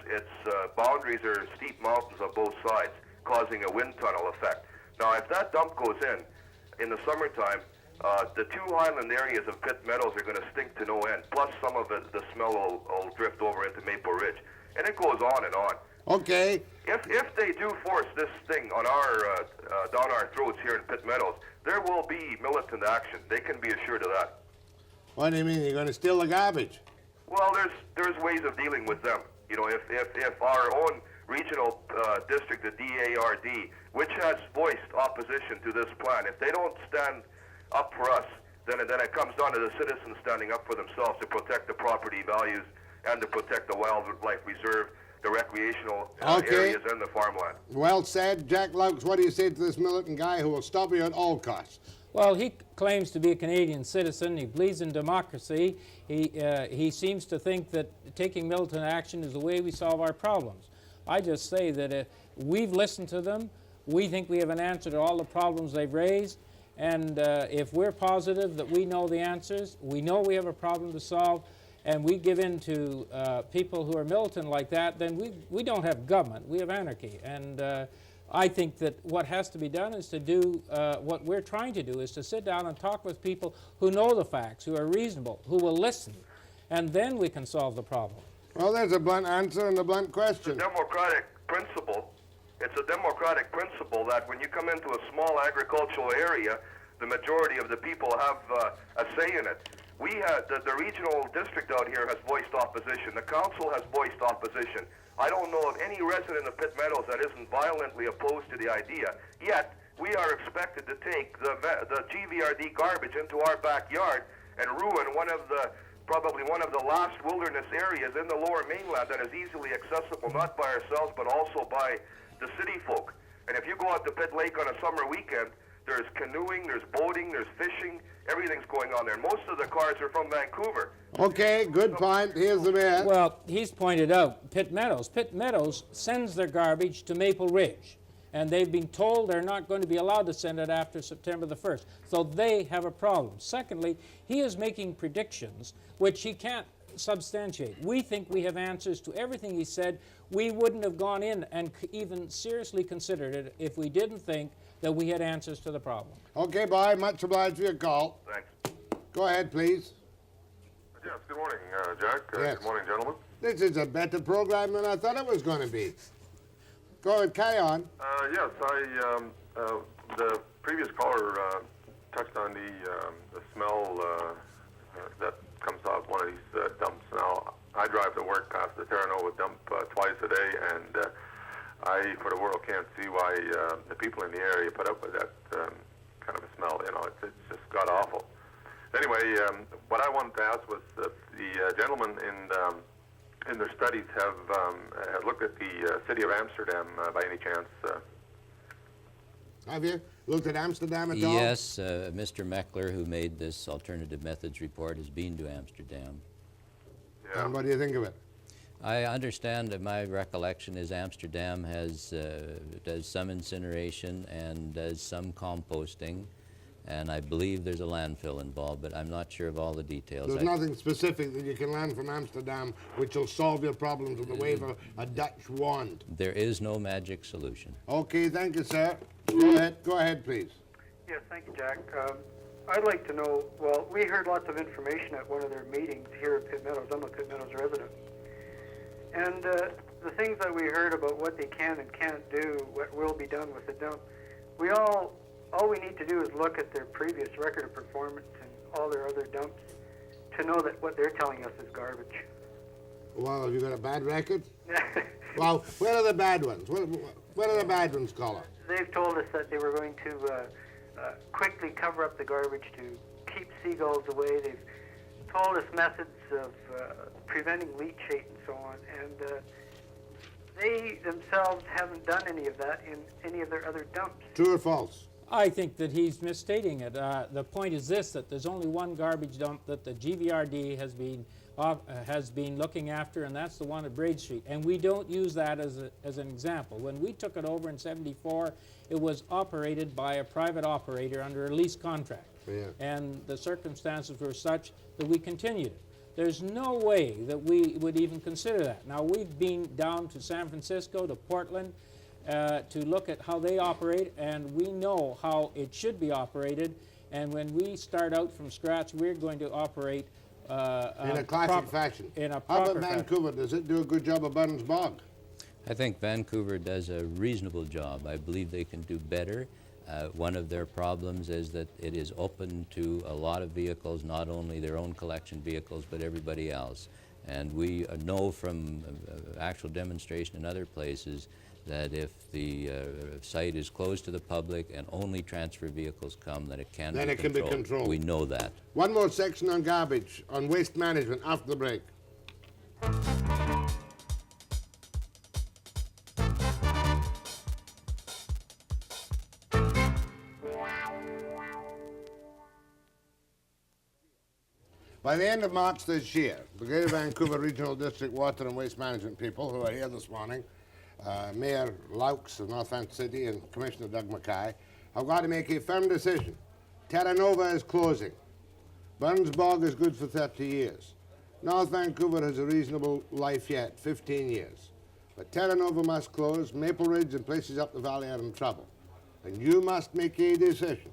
Its boundaries are steep mountains on both sides, causing a wind tunnel effect. Now, if that dump goes in the summertime, the two highland areas of Pitt Meadows are going to stink to no end. Plus, some of it, the smell will drift over into Maple Ridge, and it goes on and on. Okay. If they do force this thing on our down our throats here in Pitt Meadows, there will be militant action. They can be assured of that. What do you mean? You're going to steal the garbage? Well, there's ways of dealing with them. You know, if our own regional district, the GVRD, which has voiced opposition to this plan, if they don't stand up for us, then it comes down to the citizens standing up for themselves to protect the property values and to protect the wildlife reserve, the recreational areas, and the farmland. Well said. Jack Loucks, what do you say to this militant guy who will stop you at all costs? Well, he claims to be a Canadian citizen. He believes in democracy. He seems to think that taking militant action is the way we solve our problems. I just say that we've listened to them. We think we have an answer to all the problems they've raised. And if we're positive that we know the answers, we know we have a problem to solve, and we give in to people who are militant like that, then we don't have government, we have anarchy. And I think that what has to be done is to do what we're trying to do, is to sit down and talk with people who know the facts, who are reasonable, who will listen, and then we can solve the problem. Well, there's a blunt answer and a blunt question. It's a democratic principle. It's a democratic principle that when you come into a small agricultural area, the majority of the people have a say in it. We had the regional district out here has voiced opposition. The council has voiced opposition. I don't know of any resident of Pitt Meadows that isn't violently opposed to the idea. Yet, we are expected to take the GVRD garbage into our backyard and ruin probably one of the last wilderness areas in the lower mainland that is easily accessible, not by ourselves, but also by the city folk. And if you go out to Pitt Lake on a summer weekend, there's canoeing, there's boating, there's fishing, everything's going on there. Most of the cars are from Vancouver. Okay, good point. Here's the mayor. Well, he's pointed out Pitt Meadows. Pitt Meadows sends their garbage to Maple Ridge, and they've been told they're not going to be allowed to send it after September the 1st. So they have a problem. Secondly, he is making predictions which he can't substantiate. We think we have answers to everything he said. We wouldn't have gone in and even seriously considered it if we didn't think that we had answers to the problem. Okay, bye. Much obliged for your call. Thanks. Go ahead, please. Yes, good morning, Jack. Yes. Good morning, gentlemen. This is a better program than I thought it was going to be. Go ahead, carry on. Yes, the previous caller touched on the smell that comes off one of these dumps. Now, I drive to work past the Terranova dump twice a day, and I, for the world, can't see why the people in the area put up with that kind of a smell. You know, it's just god-awful. Anyway, what I wanted to ask was that the gentlemen in their studies have looked at the city of Amsterdam by any chance? Have you looked at Amsterdam at all? Yes, Mr. Meckler, who made this alternative methods report, has been to Amsterdam. Yeah. And what do you think of it? I understand that my recollection is Amsterdam does some incineration and does some composting, and I believe there's a landfill involved, but I'm not sure of all the details. There's nothing specific that you can learn from Amsterdam which will solve your problems with the wave of a Dutch wand. There is no magic solution. Okay, thank you, sir. Go ahead, please. Yes, thank you, Jack. I'd like to know, well, we heard lots of information at one of their meetings here at Pitt Meadows. I'm a Pitt Meadows resident. And the things that we heard about what they can and can't do, what will be done with the dump, all we need to do is look at their previous record of performance and all their other dumps to know that what they're telling us is garbage. Well, have you got a bad record? Well, where are the bad ones? What are the bad ones, caller? They've told us that they were going to quickly cover up the garbage to keep seagulls away. They've told us methods of preventing leachate and so on, and they themselves haven't done any of that in any of their other dumps. True or false? I think that he's misstating it. The point is this, that there's only one garbage dump that the GVRD has been looking after, and that's the one at Braid Street. And we don't use that as an example. When we took it over in '74, it was operated by a private operator under a lease contract. Yeah. And the circumstances were such that we continued it. There's no way that we would even consider that. Now, we've been down to San Francisco, to Portland, to look at how they operate, and we know how it should be operated. And when we start out from scratch, we're going to operate in a classic fashion. In a How proper about fashion. Vancouver? Does it do a good job of Burns Bog? I think Vancouver does a reasonable job. I believe they can do better. One of their problems is that it is open to a lot of vehicles, not only their own collection vehicles, but everybody else. And we know from actual demonstration in other places that if the site is closed to the public and only transfer vehicles come, that it can Then be it can be controlled. We know that. One more section on garbage, on waste management, after the break. By the end of March this year, the Greater Vancouver Regional District Water and Waste Management people who are here this morning, Mayor Loucks of North Vancouver City and Commissioner Doug MacKay, have got to make a firm decision. Terra Nova is closing. Burns Bog is good for 30 years. North Vancouver has a reasonable life yet, 15 years. But Terra Nova must close. Maple Ridge and places up the valley are in trouble. And you must make a decision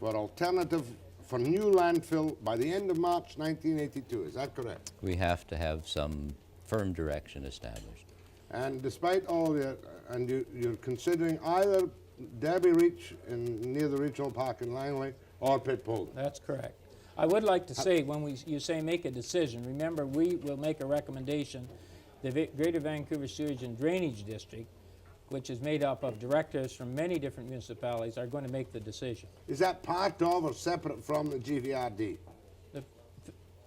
for new landfill by the end of March 1982. Is that correct? We have to have some firm direction established. And despite all you're considering either Derby Reach near the regional park in Langley or Pitt Polden. That's correct. I would like to say, when you say make a decision, remember we will make a recommendation. The Greater Vancouver Sewage and Drainage District, which is made up of directors from many different municipalities, are going to make the decision. Is that part of or separate from the GVRD?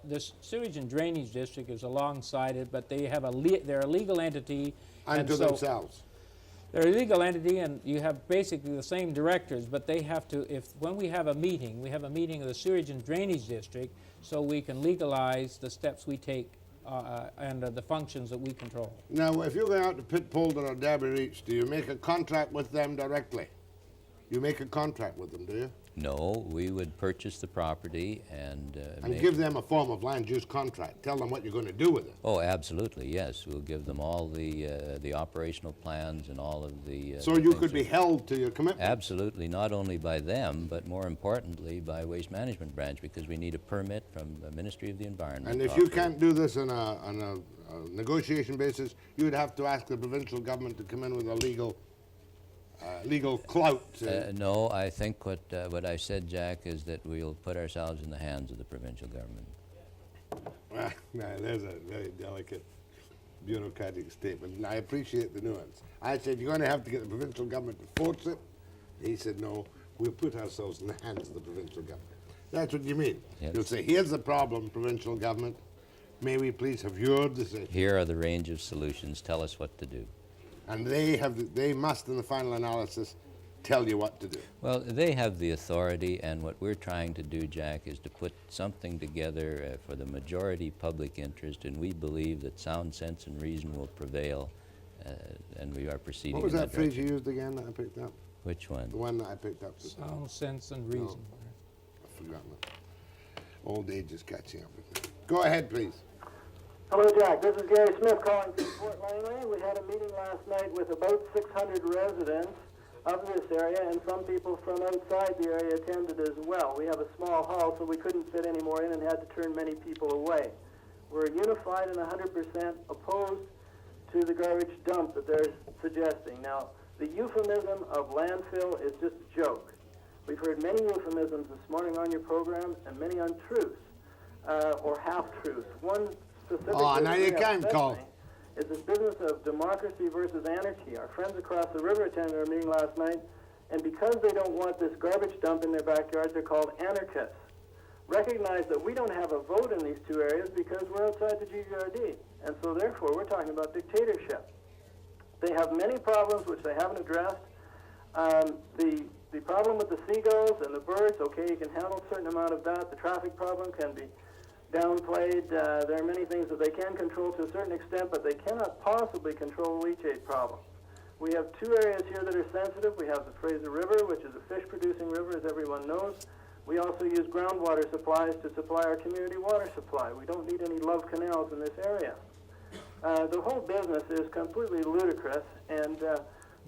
The Sewage and Drainage District is alongside it, but they have they're a legal entity. Unto themselves. They're a legal entity, and you have basically the same directors, but they have to, when we have a meeting of the Sewage and Drainage District, so we can legalize the steps we take and the functions that we control. Now, if you're going out to Pitt Polden or Derby Reach, do you make a contract with them directly? You make a contract with them, do you? No, we would purchase the property and give them a form of land use contract. Tell them what you're going to do with it. Oh, absolutely, yes. We'll give them all the operational plans and all of the... so you could be held to your commitment? Absolutely, not only by them, but more importantly by Waste Management Branch, because we need a permit from the Ministry of the Environment. And if you can't do this on a negotiation basis, you would have to ask the provincial government to come in with a legal clout. No, I think what I said, Jack, is that we'll put ourselves in the hands of the provincial government. There's a very delicate bureaucratic statement, and I appreciate the nuance. I said, you're going to have to get the provincial government to force it. He said, no, we'll put ourselves in the hands of the provincial government. That's what you mean. Yes. You'll say, here's the problem, provincial government. May we please have your decision? Here are the range of solutions. Tell us what to do. And they must, in the final analysis, tell you what to do. Well, they have the authority, and what we're trying to do, Jack, is to put something together for the majority public interest, and we believe that sound sense and reason will prevail, and we are proceeding in that What was that phrase direction. you used again that I picked up? Which one? The one that I picked up. Sound sense and reason. I've forgotten it. Old age is catching up with me. Go ahead, please. Hello, Jack. This is Gary Smith calling from Fort Langley. We had a meeting last night with about 600 residents of this area, and some people from outside the area attended as well. We have a small hall, so we couldn't fit any more in and had to turn many people away. We're unified and 100% opposed to the garbage dump that they're suggesting. Now, the euphemism of landfill is just a joke. We've heard many euphemisms this morning on your program and many untruths or half-truths. One specific now you can't call. Is this business of democracy versus anarchy. Our friends across the river attended our meeting last night, and because they don't want this garbage dump in their backyards, they're called anarchists. Recognize that we don't have a vote in these two areas because we're outside the GVRD, and so therefore we're talking about dictatorship. They have many problems which they haven't addressed. The The problem with the seagulls and the birds, okay, you can handle a certain amount of that. The traffic problem can be downplayed. There are many things that they can control to a certain extent, but they cannot possibly control the leachate problem. We have two areas here that are sensitive. We have the Fraser River, which is a fish-producing river, as everyone knows. We also use groundwater supplies to supply our community water supply. We don't need any love canals in this area. The whole business is completely ludicrous, and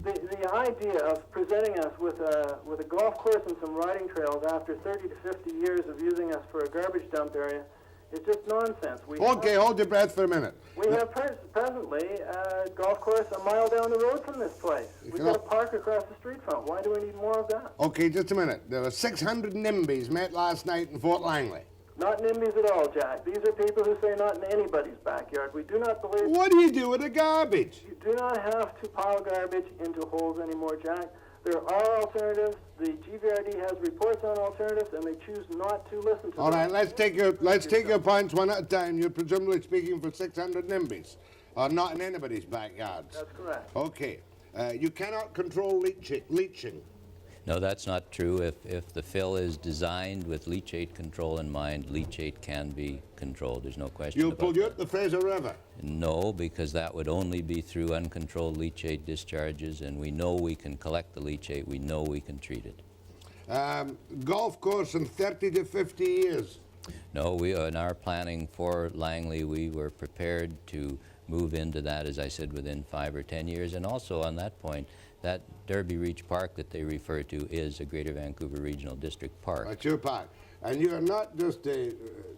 the idea of presenting us with a golf course and some riding trails after 30 to 50 years of using us for a garbage dump area is just nonsense. Okay, hold your breath for a minute. We have presently a golf course a mile down the road from this place. We've got a park across the street from it. Why do we need more of that? Okay, just a minute. There were 600 NIMBYs met last night in Fort Langley. Not NIMBYs at all, Jack. These are people who say not in anybody's backyard. We do not believe... What do you do with the garbage? You do not have to pile garbage into holes anymore, Jack. There are alternatives. The GVRD has reports on alternatives, and they choose not to listen to them. All right, let's take your points one at a time. You're presumably speaking for 600 NIMBYs, or not in anybody's backyards. That's correct. Okay. You cannot control leaching. No, that's not true. If the fill is designed with leachate control in mind, leachate can be controlled. There's no question You'll about that. pollute the Fraser River. No, because that would only be through uncontrolled leachate discharges, and we know we can collect the leachate. We know we can treat it. Golf course in 30 to 50 years. No, in our planning for Langley, we were prepared to move into that, as I said, within 5 or 10 years. And also on that point, that Derby Reach Park that they refer to is a Greater Vancouver Regional District park. That's your park. And you're not just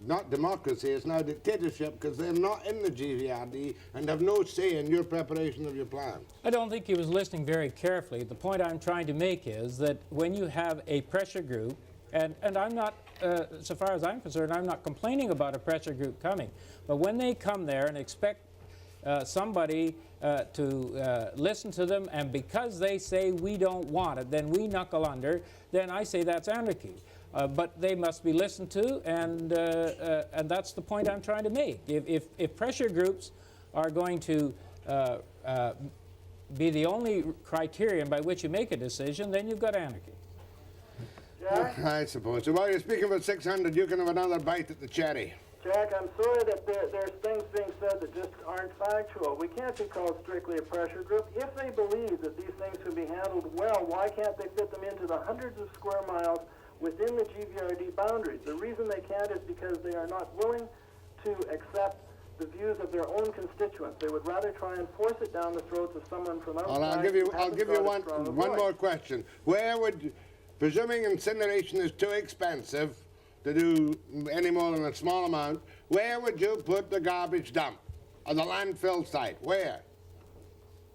not democracy, it's now dictatorship, because they're not in the GVRD and have no say in your preparation of your plan. I don't think he was listening very carefully. The point I'm trying to make is that when you have a pressure group, and I'm not, so far as I'm concerned, I'm not complaining about a pressure group coming, but when they come there and expect somebody to listen to them, and because they say we don't want it, then we knuckle under, then I say that's anarchy. But they must be listened to, and that's the point I'm trying to make. If pressure groups are going to be the only criterion by which you make a decision, then you've got anarchy. Jack? I suppose. So while you're speaking about 600, you can have another bite at the cherry. Jack, I'm sorry that there's things being said that just aren't factual. We can't be called strictly a pressure group. If they believe that these things can be handled well, why can't they fit them into the hundreds of square miles within the GVRD boundaries? The reason they can't is because they are not willing to accept the views of their own constituents. They would rather try and force it down the throats of someone from outside. Well, I'll give you one more question. Where would, presuming incineration is too expensive to do any more than a small amount, where would you put the garbage dump? Or the landfill site? Where?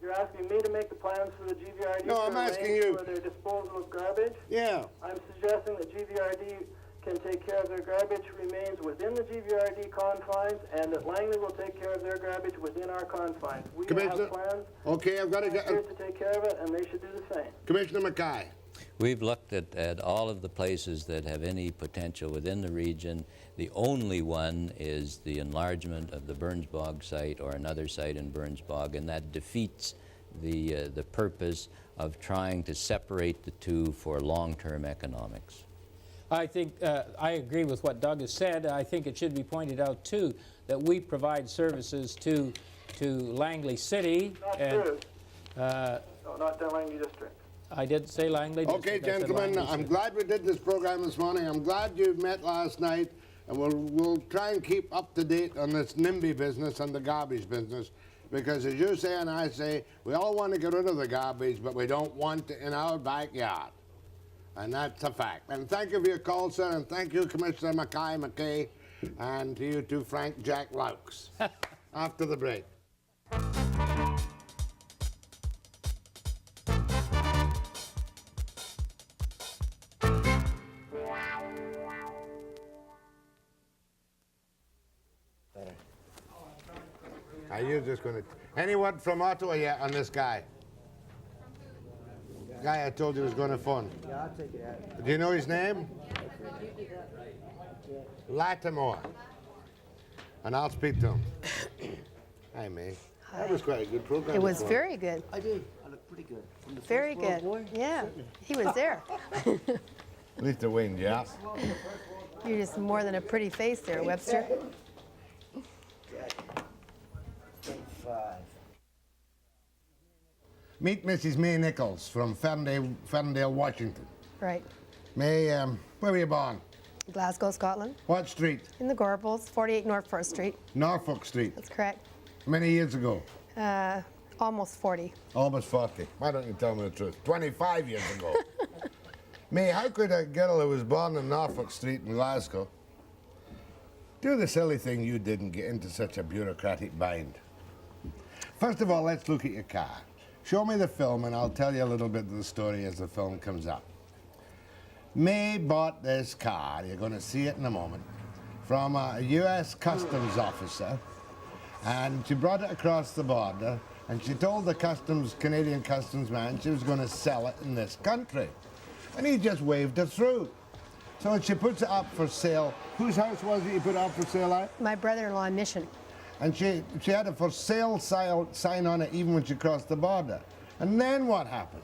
You're asking me to make the plans for the GVRD No, I'm asking you. for their disposal of garbage? Yeah. I'm suggesting that GVRD can take care of their garbage remains within the GVRD confines, and that Langley will take care of their garbage within our confines. We have plans. Okay, I've got to get to take care of it, and they should do the same. Commissioner MacKay. We've looked at all of the places that have any potential within the region. The only one is the enlargement of the Burns Bog site or another site in Burns Bog, and that defeats the purpose of trying to separate the two for long-term economics. I think I agree with what Doug has said. I think it should be pointed out, too, that we provide services to Langley City. Not true. No, not the Langley District. I did say Langley District. Okay, gentlemen, I'm glad we did this program this morning. I'm glad you met last night, and we'll try and keep up to date on this NIMBY business and the garbage business, because as you say and I say, we all want to get rid of the garbage, but we don't want it in our backyard. And that's a fact. And thank you for your call, sir, and thank you, Commissioner MacKay, and to you too, Frank Jack Loucks. After the break. Are you just going to... Any word from Ottawa yet on this guy? Guy I told you was going to phone. Yeah, I'll take it out. Do you know his name? Latimore. And I'll speak to him. Hi, May. That was quite a good program. It was very good. I did. I looked pretty good. Very good. Yeah, he was there. At least the wind, yeah. You're just more than a pretty face there, Webster. Meet Mrs. May Nichols from Ferndale, Washington. Right. May, where were you born? Glasgow, Scotland. What street? In the Gorbals, 48 Norfolk Street. Norfolk Street. That's correct. How many years ago? Almost 40. Almost 40. Why don't you tell me the truth? 25 years ago. May, how could a girl who was born in Norfolk Street in Glasgow do the silly thing you did and get into such a bureaucratic bind? First of all, let's look at your car. Show me the film and I'll tell you a little bit of the story as the film comes up. May bought this car, you're going to see it in a moment, from a U.S. Customs officer, and she brought it across the border, and she told the Canadian Customs man she was going to sell it in this country. And he just waved her through. So she puts it up for sale. Whose house was it you put it up for sale at? My brother-in-law in Mission. And she had a for sale sign on it even when she crossed the border. And then what happened?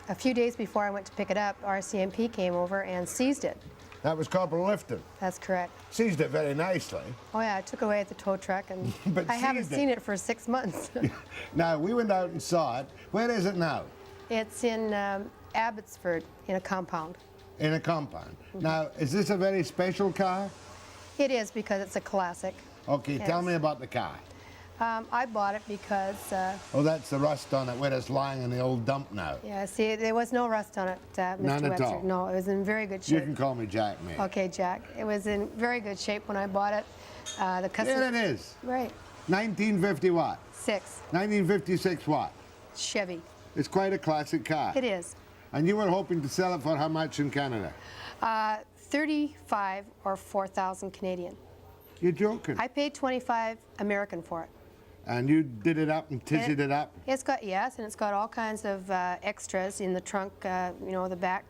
A few days before I went to pick it up, RCMP came over and seized it. That was Corporal Lifton. That's correct. Seized it very nicely. Oh yeah, I took it away at the tow truck, and But I haven't seized it. seen it for 6 months. Now, we went out and saw it. Where is it now? It's in Abbotsford, in a compound. In a compound. Now, is this a very special car? It is, because it's a classic. Okay, tell Yes. me about the car. I bought it because, Oh, that's the rust on it where it's lying in the old dump now. yeah, see, there was no rust on it, Mr. None at Webster. all? No, it was in very good You shape. can call me Jack, mate. Okay, Jack. It was in very good shape when I bought it. The customer. There it is. Right. 1950 what? 1956 what? Chevy. It's quite a classic car. It is. And you were hoping to sell it for how much in Canada? 35 or 4,000 Canadian. You're joking. I paid 25 American for it. And you did it up and titted it up? It's got, yes, and it's got all kinds of extras in the trunk. You know, the back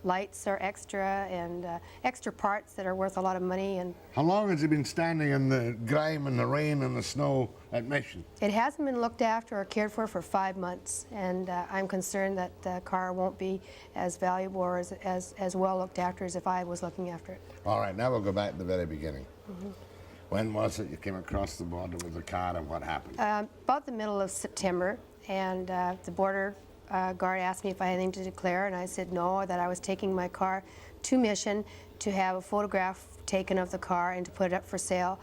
lights are extra, and extra parts that are worth a lot of money. And How long has it been standing in the grime and the rain and the snow at Mission? it hasn't been looked after or cared for 5 months, and I'm concerned that the car won't be as valuable or as well looked after as if I was looking after it. All right, now we'll go back to the very beginning. When was it you came across the border with the car and what happened? About the middle of September, and the border guard asked me if I had anything to declare, and I said no, that I was taking my car to Mission to have a photograph taken of the car and to put it up for sale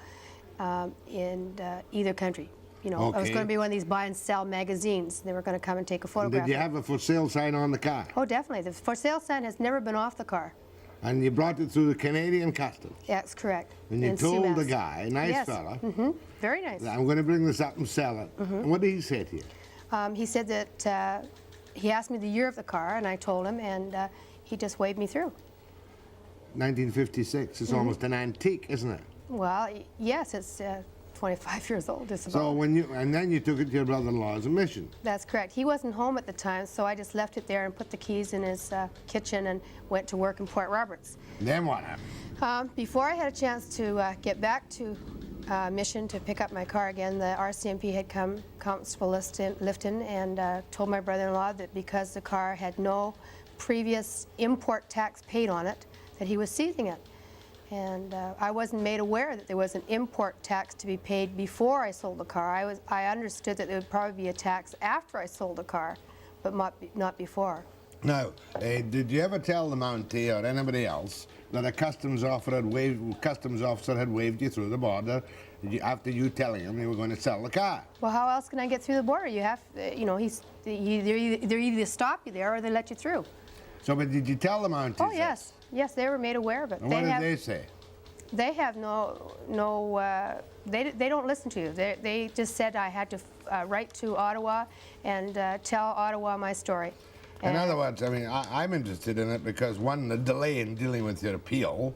in either country. You know, I was Okay. going to be one of these buy and sell magazines. They were going to come and take a photograph. Did you have a for sale sign on the car? Oh, definitely. The for sale sign has never been off the car. And you brought it through the Canadian Customs? Yeah, that's correct. And you In told the Sumas. guy, nice Yes. fella, Very nice. I'm going to bring this up and sell it. And what did he say to you? He said that he asked me the year of the car, and I told him, and he just waved me through. 1956. It's almost an antique, isn't it? Well, yes, it's 25 years old, just about. So and then you took it to your brother-in-law's Mission. That's correct. He wasn't home at the time, so I just left it there and put the keys in his kitchen and went to work in Port Roberts. Then what happened? Before I had a chance to get back to Mission to pick up my car again, the RCMP had come, Constable Lifton, and told my brother-in-law that because the car had no previous import tax paid on it, that he was seizing it. And I wasn't made aware that there was an import tax to be paid before I sold the car. I understood that there would probably be a tax after I sold the car, but not before. Now, did you ever tell the Mountie or anybody else that a customs officer had waved you through the border after you telling him you were going to sell the car? Well, how else can I get through the border? You have, you know, they either stop you there or they let you through. So, but did you tell the Mounties? Oh yes, yes, they were made aware of it. And what did they say? They have they don't listen to you. They just said I had to write to Ottawa and tell Ottawa my story. In other words, I mean, I'm interested in it because, one, the delay in dealing with your appeal,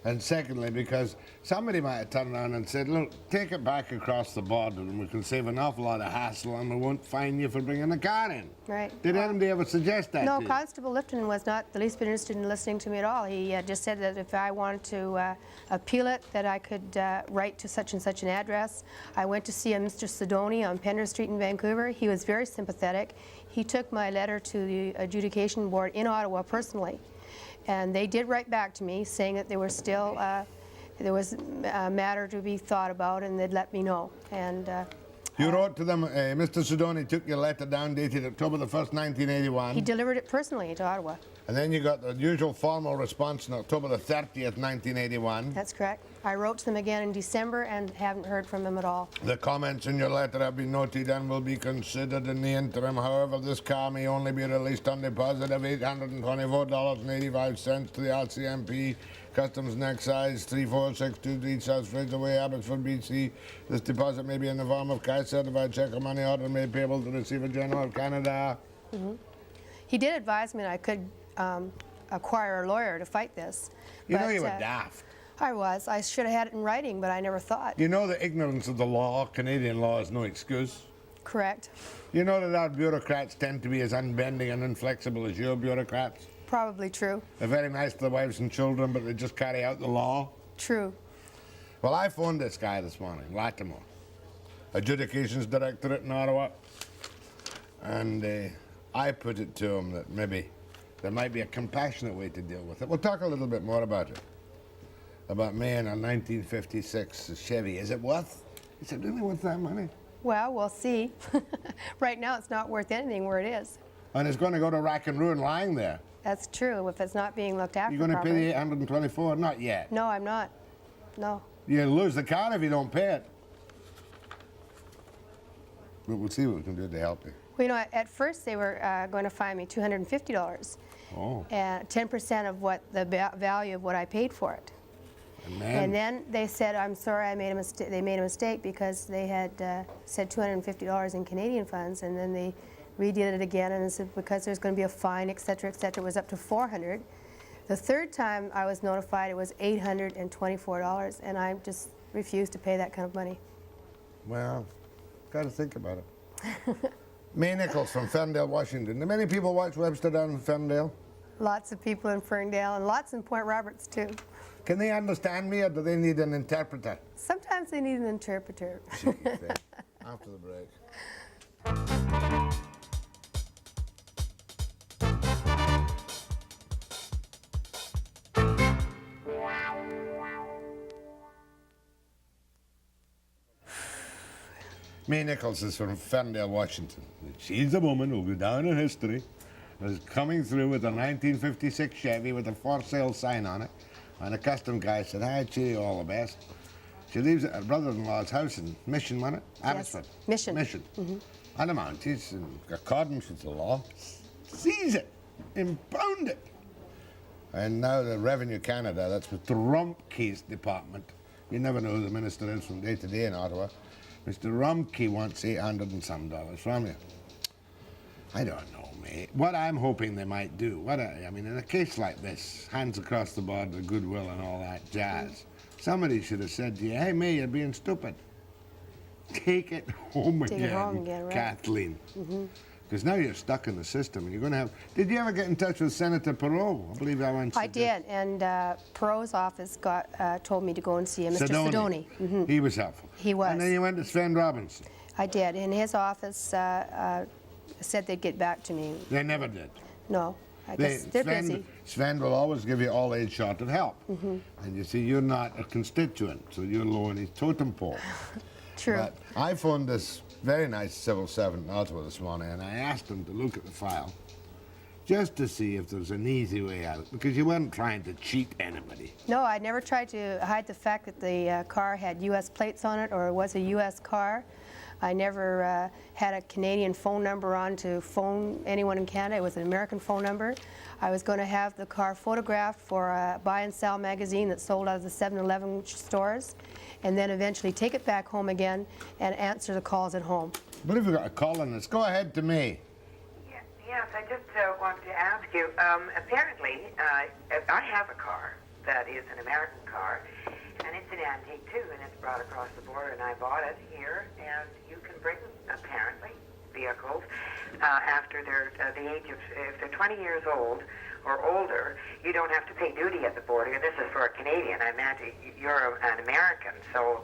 and secondly, because somebody might have turned around and said, look, take it back across the border and we can save an awful lot of hassle and we won't fine you for bringing the car in. Right. Did anybody ever suggest that No, to you? Constable Lifton was not the least bit interested in listening to me at all. He just said that if I wanted to appeal it, that I could write to such and such an address. I went to see a Mr. Sidoni on Pender Street in Vancouver. He was very sympathetic. He took my letter to the adjudication board in Ottawa personally, and they did write back to me saying that there was still there was a matter to be thought about, and they'd let me know. And you wrote to them, Mr. Sidoni took your letter down, dated October the 1st, 1981. he delivered it personally to Ottawa. And then you got the usual formal response on October the 30th, 1981. That's correct. I wrote to them again in December and haven't heard from them at all. The comments in your letter have been noted and will be considered in the interim. However, this car may only be released on deposit of $824.85 to the RCMP, Customs and Excise, 34623 South Fraser Way, Abbotsford, BC. This deposit may be in the form of cash, certified check, or money order, and may be payable to the Receiver General of Canada. He did advise me that I could acquire a lawyer to fight this. You know you were daft. I was. I should have had it in writing, but I never thought. You know that ignorance of the law, Canadian law, is no excuse. Correct. You know that our bureaucrats tend to be as unbending and inflexible as your bureaucrats. Probably true. They're very nice to their wives and children, but they just carry out the law. True. Well, I phoned this guy this morning, Latimer, Adjudications Directorate in Ottawa, and I put it to him that maybe there might be a compassionate way to deal with it. We'll talk a little bit more about it. About me and a 1956 Chevy. Is it worth? He said, really worth that money? Well, we'll see. Right now, it's not worth anything where it is. And it's going to go to rack and ruin lying there. That's true, if it's not being looked after You're going to properly. pay the $824? Not yet. No, I'm not. No. You'll lose the car if you don't pay it. But we'll see what we can do to help you. Well, you know, at first they were going to fine me $250. Oh. 10% of what the value of what I paid for it. And then they said, I'm sorry, I made a mistake. They made a mistake because they had said $250 in Canadian funds, and then they redid it again, and it said because there's going to be a fine, et cetera, it was up to $400. The third time I was notified, it was $824, and I just refused to pay that kind of money. Well, got to think about it. May Nichols from Ferndale, Washington. Do many people watch Webster down in Ferndale? Lots of people in Ferndale, and lots in Point Roberts, too. Can they understand me, or do they need an interpreter? Sometimes they need an interpreter. After the break. May Nichols is from Ferndale, Washington. She's a woman who'll go down in history as coming through with a 1956 Chevy with a for sale sign on it. And a custom guy said, hi, cheer you all the best. She lives at her brother-in-law's house in Mission, wasn't it? Abbotsford. Yes, Mission. Mission. On the mountains, in accordance with the law, seize it, impound it. And now the Revenue Canada, that's with the Rumpke's department. You never know who the minister is from day to day in Ottawa. Mr. Rumpke wants $800 and some from you. I don't know, mate. What I'm hoping they might do, I mean, in a case like this, hands across the border, goodwill and all that jazz, somebody should have said to you, hey, May, you're being stupid. Take it home again, Take it home again, right. Kathleen. Because now you're stuck in the system, and you're going to have... Did you ever get in touch with Senator Perot? I believe I went... I did, and Perot's office told me to go and see him, Mr. Sidoni. He was helpful. He was. And then you went to Sven Robinson. I did, and his office said they'd get back to me. They never did. No, I guess they're busy. Sven will always give you all aid short of help. And you see, you're not a constituent, so you're low in his totem pole. True. But I phoned this very nice civil servant in Ottawa this morning, and I asked him to look at the file just to see if there's an easy way out, because you weren't trying to cheat anybody. No, I never tried to hide the fact that the car had U.S. plates on it or it was a U.S. car. I never had a Canadian phone number on to phone anyone in Canada. It was an American phone number. I was going to have the car photographed for a buy and sell magazine that sold out of the 7-Eleven stores, and then eventually take it back home again and answer the calls at home. I believe we got a call on this. Go ahead to me. Yes, I just wanted to ask you, apparently, I have a car that is an American car, and it's an antique too, and it's brought across the border, and I bought it here, and you can bring, apparently, vehicles after they're the age of, if they're 20 years old or older, you don't have to pay duty at the border. This is for a Canadian. I imagine you're an American, so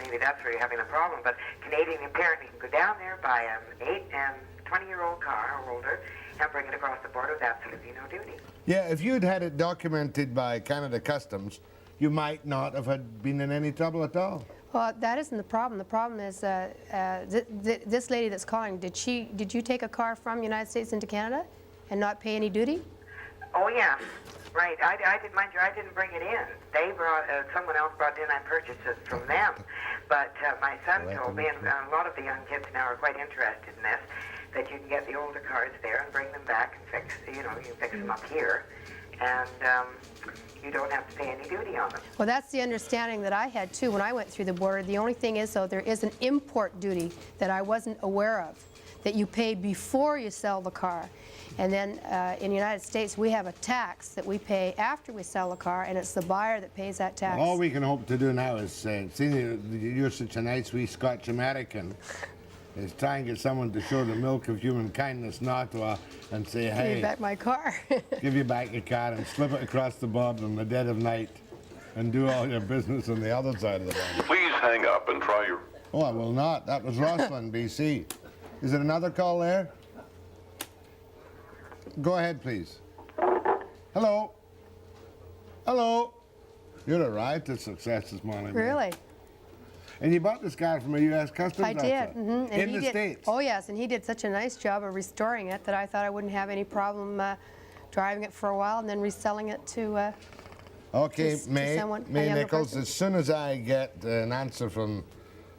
maybe that's where you're having a problem. But Canadian, apparently, can go down there, buy an 20-year-old car or older and bring it across the border with absolutely no duty. Yeah, if you'd had it documented by Canada Customs, you might not have been in any trouble at all. Well, that isn't the problem. The problem is this lady that's calling, did you take a car from the United States into Canada and not pay any duty? Oh, yeah. Right. I did, mind you, I didn't bring it in. They brought, someone else brought it in, I purchased it from them. But my son told me, and a lot of the young kids now are quite interested in this, that you can get the older cars there and bring them back and fix, you know, you fix them up here. And you don't have to pay any duty on them. Well, that's the understanding that I had too when I went through the border. The only thing is, though, there is an import duty that I wasn't aware of, that you pay before you sell the car. And then in the United States, we have a tax that we pay after we sell the car, and it's the buyer that pays that tax. All we can hope to do now is, seeing you're such a nice wee Scotch American, is try and get someone to show the milk of human kindness in Ottawa and say, hey, give me back my car. give you back your car and slip it across the border in the dead of night and do all your business on the other side of the border. Please hang up and try your... Oh, I will not. That was Rosslyn, BC. Is there another call there? Go ahead, please. Hello. Hello. You're a riot to success this morning. Really? And you bought this car from a U.S. Customs I officer? did. Mm-hmm. In the States? Oh, yes, and he did such a nice job of restoring it that I thought I wouldn't have any problem driving it for a while and then reselling it to Okay, to May Nichols, person. as soon as I get an answer from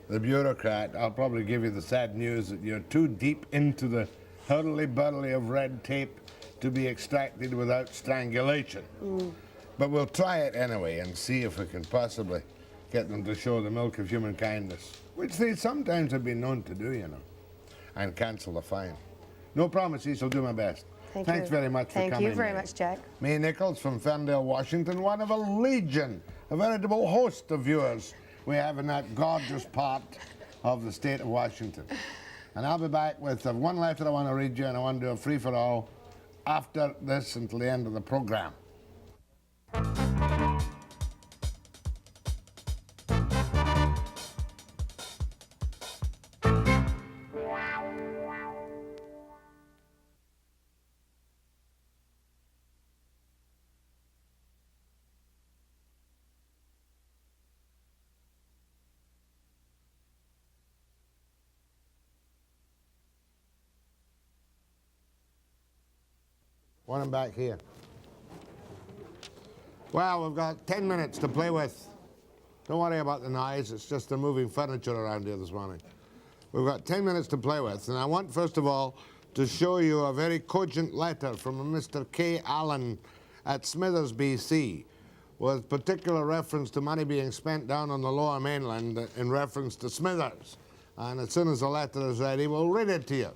the bureaucrat, I'll probably give you the sad news that you're too deep into the hurly-burly of red tape to be extracted without strangulation. But we'll try it anyway and see if we can possibly get them to show the milk of human kindness, which they sometimes have been known to do, you know, and cancel the fine. No promises, I'll do my best. Thanks very much for coming. Thank you very much, Jack. May Nichols from Ferndale, Washington, one of a legion, a veritable host of viewers we have in that gorgeous part of the state of Washington. And I'll be back with one letter I want to read you, and I want to do a free-for-all after this until the end of the program. Want him back here. Well, we've got 10 minutes to play with. Don't worry about the noise, it's just the moving furniture around here this morning. We've got 10 minutes to play with, and I want, first of all, to show you a very cogent letter from a Mr. K. Allen at Smithers, BC, with particular reference to money being spent down on the Lower Mainland in reference to Smithers. And as soon as the letter is ready, we'll read it to you.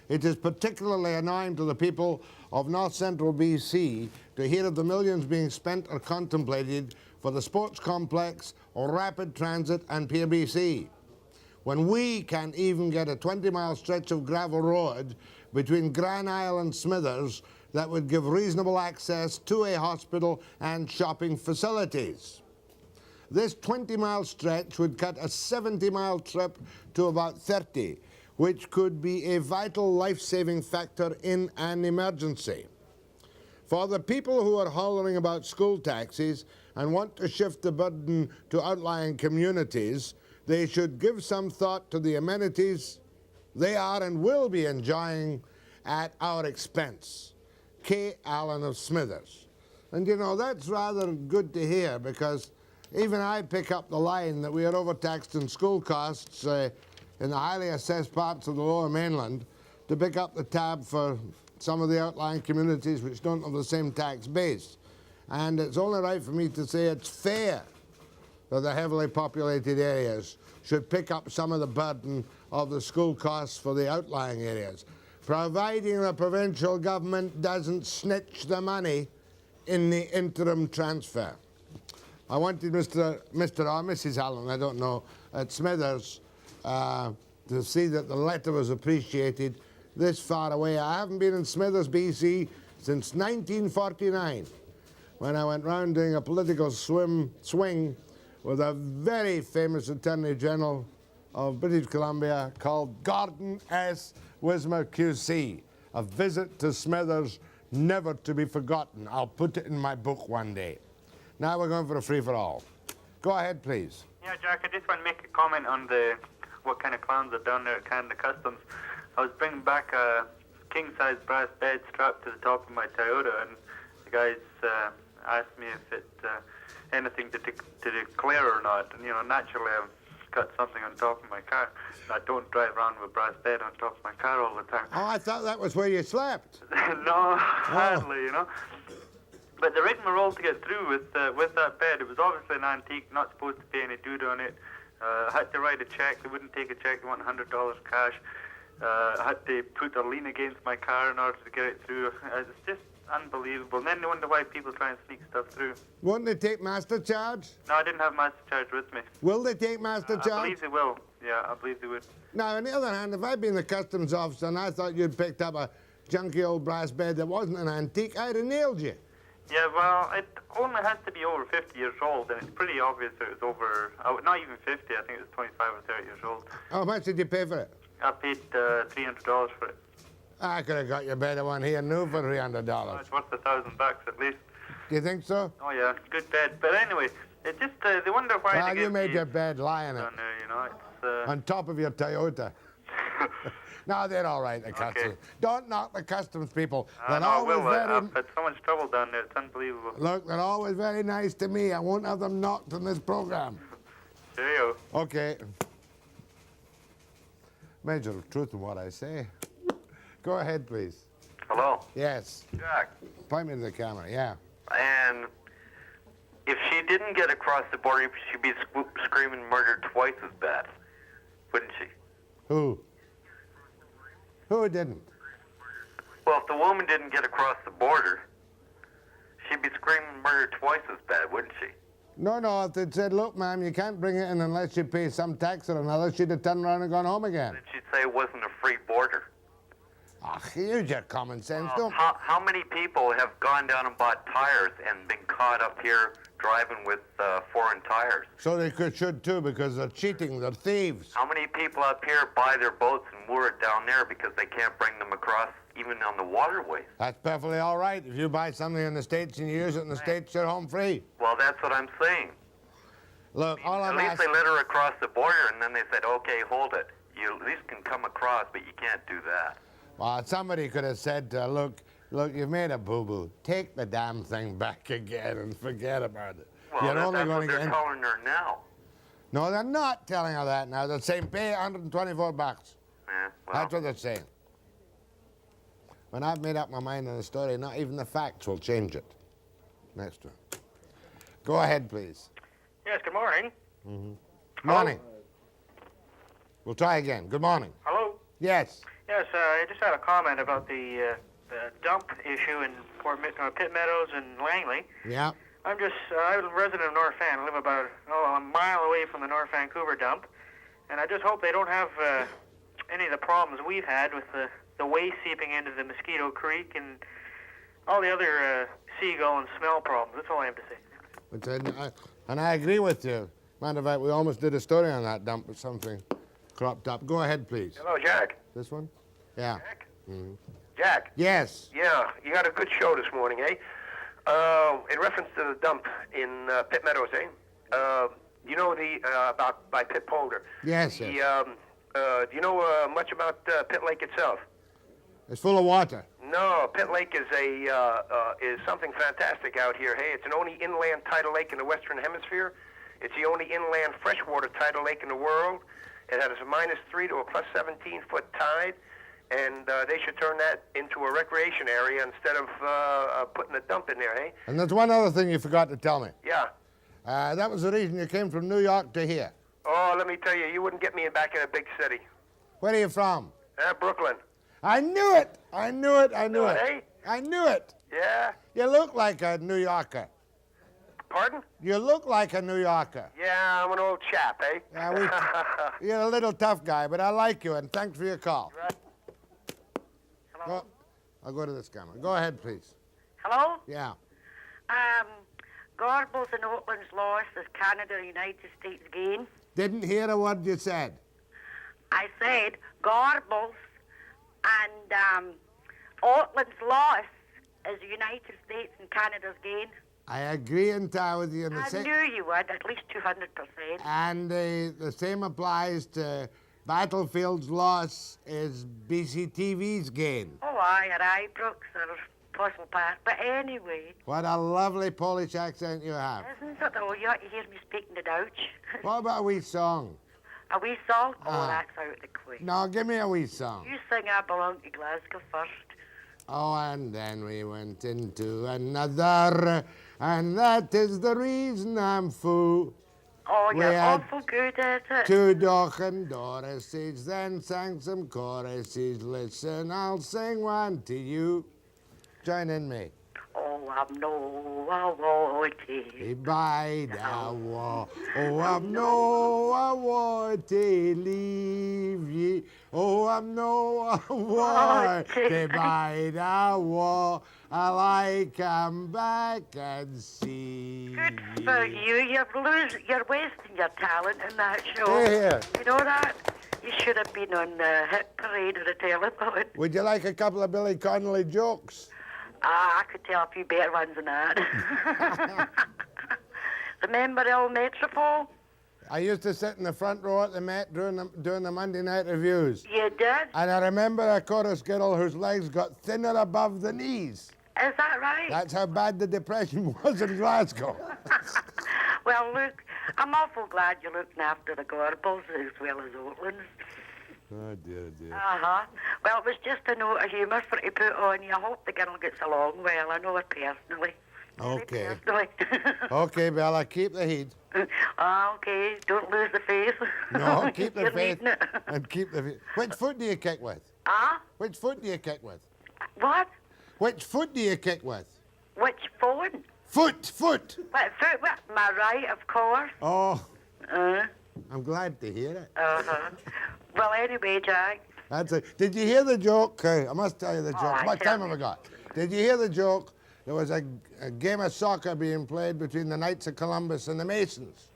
It is particularly annoying to the people of North Central BC to hear of the millions being spent or contemplated for the sports complex, or rapid transit and Pier BC, when we can't even get a 20-mile stretch of gravel road between Grand Isle and Smithers that would give reasonable access to a hospital and shopping facilities. This 20-mile stretch would cut a 70-mile trip to about 30, which could be a vital life-saving factor in an emergency. For the people who are hollering about school taxis and want to shift the burden to outlying communities, they should give some thought to the amenities they are and will be enjoying at our expense. K. Allen of Smithers. And you know, that's rather good to hear, because even I pick up the line that we are overtaxed in school costs in the highly assessed parts of the Lower Mainland, to pick up the tab for some of the outlying communities which don't have the same tax base. And it's only right for me to say it's fair that the heavily populated areas should pick up some of the burden of the school costs for the outlying areas, providing the provincial government doesn't snitch the money in the interim transfer. I wanted Mr. or Mrs. Allen, I don't know, at Smithers, to see that the letter was appreciated this far away. I haven't been in Smithers, BC since 1949, when I went round doing a political swing with a very famous Attorney General of British Columbia called Gordon S. Wismer QC. A visit to Smithers, never to be forgotten. I'll put it in my book one day. Now we're going for a free-for-all. Go ahead, please. Yeah, Jack, I just want to make a comment on what kind of clowns are down there at Canada Customs. I was bringing back a king-size brass bed strapped to the top of my Toyota, and the guys asked me if it anything to declare or not. And, naturally I've got something on top of my car. I don't drive around with a brass bed on top of my car all the time. Oh, I thought that was where you slept. No, hardly, But the rigmarole to get through with that bed, it was obviously an antique, not supposed to pay any duty on it. I had to write a check. They wouldn't take a check. They want $100 cash. I had to put a lien against my car in order to get it through. It's just unbelievable. And then they wonder why people try and sneak stuff through. Won't they take master charge? No, I didn't have master charge with me. Will they take master charge? I believe they will. Yeah, I believe they would. Now, on the other hand, if I'd been the customs officer and I thought you'd picked up a junky old brass bed that wasn't an antique, I'd have nailed you. Yeah, well, it only has to be over 50 years old, and it's pretty obvious it was over, not even 50, I think it was 25 or 30 years old. How much did you pay for it? I paid $300 for it. I could have got you a better one here new for $300. Oh, it's worth $1,000 at least. Do you think so? Oh, yeah, good bed. But anyway, it just, they wonder why well, they you give made me your bed lying down there, it's... on top of your Toyota. No, they're all right, the customs. Okay. Don't knock the customs people. No, They're I always will. very... I've had so much trouble down there. It's unbelievable. Look, they're always very nice to me. I won't have them knocked in this program. Cheerio. Okay. Major truth in what I say. Go ahead, please. Hello? Yes. Jack. Point me to the camera, yeah. And if she didn't get across the border, she'd be screaming murder twice as bad, wouldn't she? Who? Who didn't? Well, if the woman didn't get across the border, she'd be screaming murder twice as bad, wouldn't she? No, if they'd said, look, ma'am, you can't bring it in unless you pay some tax or another, she'd have turned around and gone home again. Then she'd say it wasn't a free border. Ah, use your common sense, don't... How many people have gone down and bought tires and been caught up here driving with foreign tires? So they should too, because they're cheating, they're thieves. How many people up here buy their boats and moor it down there because they can't bring them across even on the waterways? That's perfectly all right. If you buy something in the States and you use it in the States, you're home free. Well, that's what I'm saying. Look, all I'm At least they let her across the border, and then they said, okay, hold it. You at least can come across, but you can't do that. Well, somebody could have said, look, you've made a boo-boo. Take the damn thing back again and forget about it. Well, that's what they're telling her now. No, they're not telling her that now. They're saying pay $124. Yeah, well. That's what they're saying. When I've made up my mind on a story, not even the facts will change it. Next one. Go ahead, please. Yes, good morning. Morning. We'll try again. Good morning. Hello? Yes. Yes, I just had a comment about the dump issue in Pitt Meadows and Langley. Yeah. I'm a resident of North Van. I live about a mile away from the North Vancouver dump, and I just hope they don't have any of the problems we've had with the waste seeping into the Mosquito Creek and all the other seagull and smell problems. That's all I have to say. And I agree with you. Matter of fact, we almost did a story on that dump, but something cropped up. Go ahead, please. Hello, Jack. This one? Yeah. Jack? Mm-hmm. Jack? Yes. Yeah, you got a good show this morning, eh? In reference to the dump in Pitt Meadows, eh? You know about by Pitt Polder. Yes, Do yes. you know much about Pitt Lake itself? It's full of water. No, Pitt Lake is is something fantastic out here. Hey, it's an only inland tidal lake in the Western Hemisphere. It's the only inland freshwater tidal lake in the world. It has a -3 to a +17-foot tide, and they should turn that into a recreation area instead of putting a dump in there, hey? And there's one other thing you forgot to tell me. Yeah. That was the reason you came from New York to here. Oh, let me tell you, you wouldn't get me back in a big city. Where are you from? Brooklyn. I knew it. I knew it. I knew it. Eh? I knew it. Yeah? You look like a New Yorker. Pardon? You look like a New Yorker. Yeah, I'm an old chap, eh? Yeah, you're a little tough guy, but I like you, and thanks for your call. Right. Hello? I'll go to this camera. Go ahead, please. Hello? Yeah. Gorbals and Oakland's lost as Canada and United States gain. Didn't hear a word you said. I said Gorbals And Auckland's loss is the United States and Canada's gain. I agree entirely with you. I knew you would, at least 200%. And the same applies to Battlefield's loss is BCTV's gain. Oh, aye, at Ibrox or possible part. But anyway. What a lovely Polish accent you have. Isn't it? Oh, you ought to hear me speaking the Dutch. What about a wee song? A wee song? Oh, Ah. that's out of the question. No, give me a wee song. You sing I Belong to Glasgow first. Oh, and then we went into another, and that is the reason I'm fool. Oh, We you're had awful good at it. Two Doch and Dorises, then sang some choruses. Listen, I'll sing one to you. Join in me. Oh, I'm no awarded. Bide a war. Oh, I'm no awarded. Leave ye. Oh, I'm no awarded. Bide a war. I'll I come back and see. Good for you. You're wasting your talent in that show. Here. You know that? You should have been on the hit parade or the telephone. Would you like a couple of Billy Connolly jokes? Ah, I could tell a few better ones than that. Remember El Metropole? I used to sit in the front row at the Met doing the Monday night reviews. You did? And I remember a chorus girl whose legs got thinner above the knees. Is that right? That's how bad the depression was in Glasgow. Well, look, I'm awful glad you're looking after the Gorbals as well as Oatlands. Oh, dear, dear. Uh-huh. Well, it was just a note of humour for to put on you. I hope the girl gets along well. I know her personally. Okay. Personally. Okay, Bella, keep the heat. Okay, don't lose the faith. No, keep the You're faith needing it. and keep the faith. Which foot do you kick with? Huh? Which foot do you kick with? What? Which foot do you kick with? Which phone? Foot! What foot? What? My right, of course. Oh, Uh, I'm glad to hear it. uh-huh. Well, anyway, Jack. That's it. Did you hear the joke? I must tell you the joke. I How much tell time have I got? Did you hear the joke? There was a game of soccer being played between the Knights of Columbus and the Masons.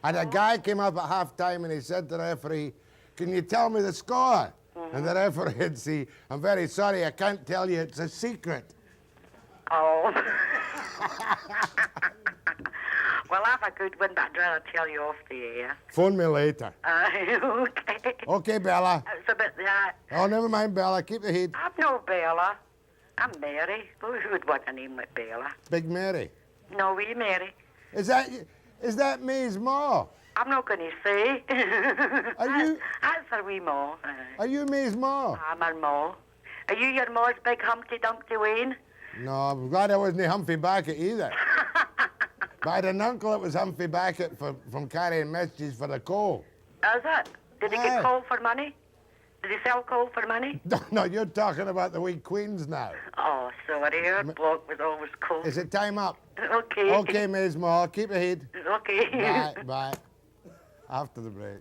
And a guy came up at half-time and he said to the referee, "Can you tell me the score?" And the referee would say, "I'm very sorry, I can't tell you, it's a secret." Oh. Well, I have a good one, but I'd rather tell you off the air. Phone me later. Okay. Okay, Bella. It's a bit that. Oh, never mind, Bella. Keep the heat. I'm no Bella. I'm Mary. Who would want a name like Bella? Big Mary. No, wee Mary. Is that May's ma? I'm not going to say. Are you? That's her wee ma. Are you May's ma? I'm her ma. Are you your ma's big Humpty Dumpty Wayne? No, I'm glad I wasn't Humphrey Backett either. But I had an uncle that was Humphrey Backett from carrying messages for the coal. Is it? Did he get coal for money? Did he sell coal for money? No, you're talking about the wee queens now. Oh, sorry, her bloke was always coal. Is it time up? Okay. Okay, Ms. Moore, keep the heat. Okay. Bye, bye. After the break.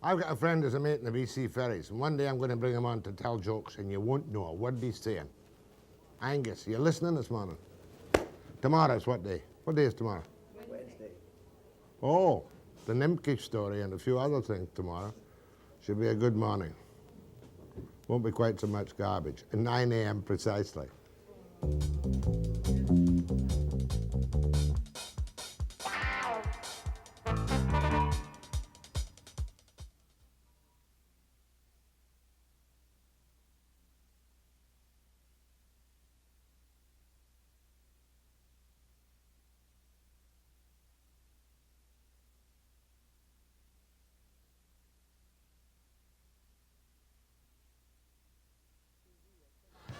I've got a friend who's a mate in the BC ferries, and one day I'm going to bring him on to tell jokes, and you won't know a word he's saying. Angus, you listening this morning? Tomorrow's what day? What day is tomorrow? Wednesday. Oh, the Nimke story and a few other things tomorrow. Should be a good morning. Won't be quite so much garbage. At 9 a.m. precisely.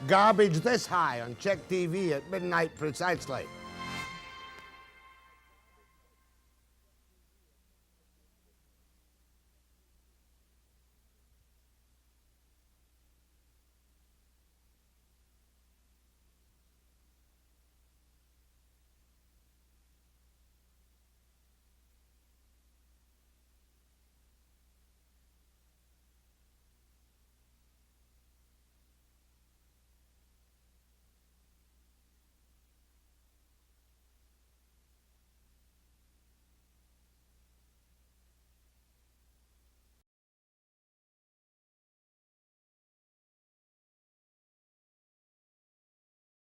Garbage this high on Check TV at midnight precisely.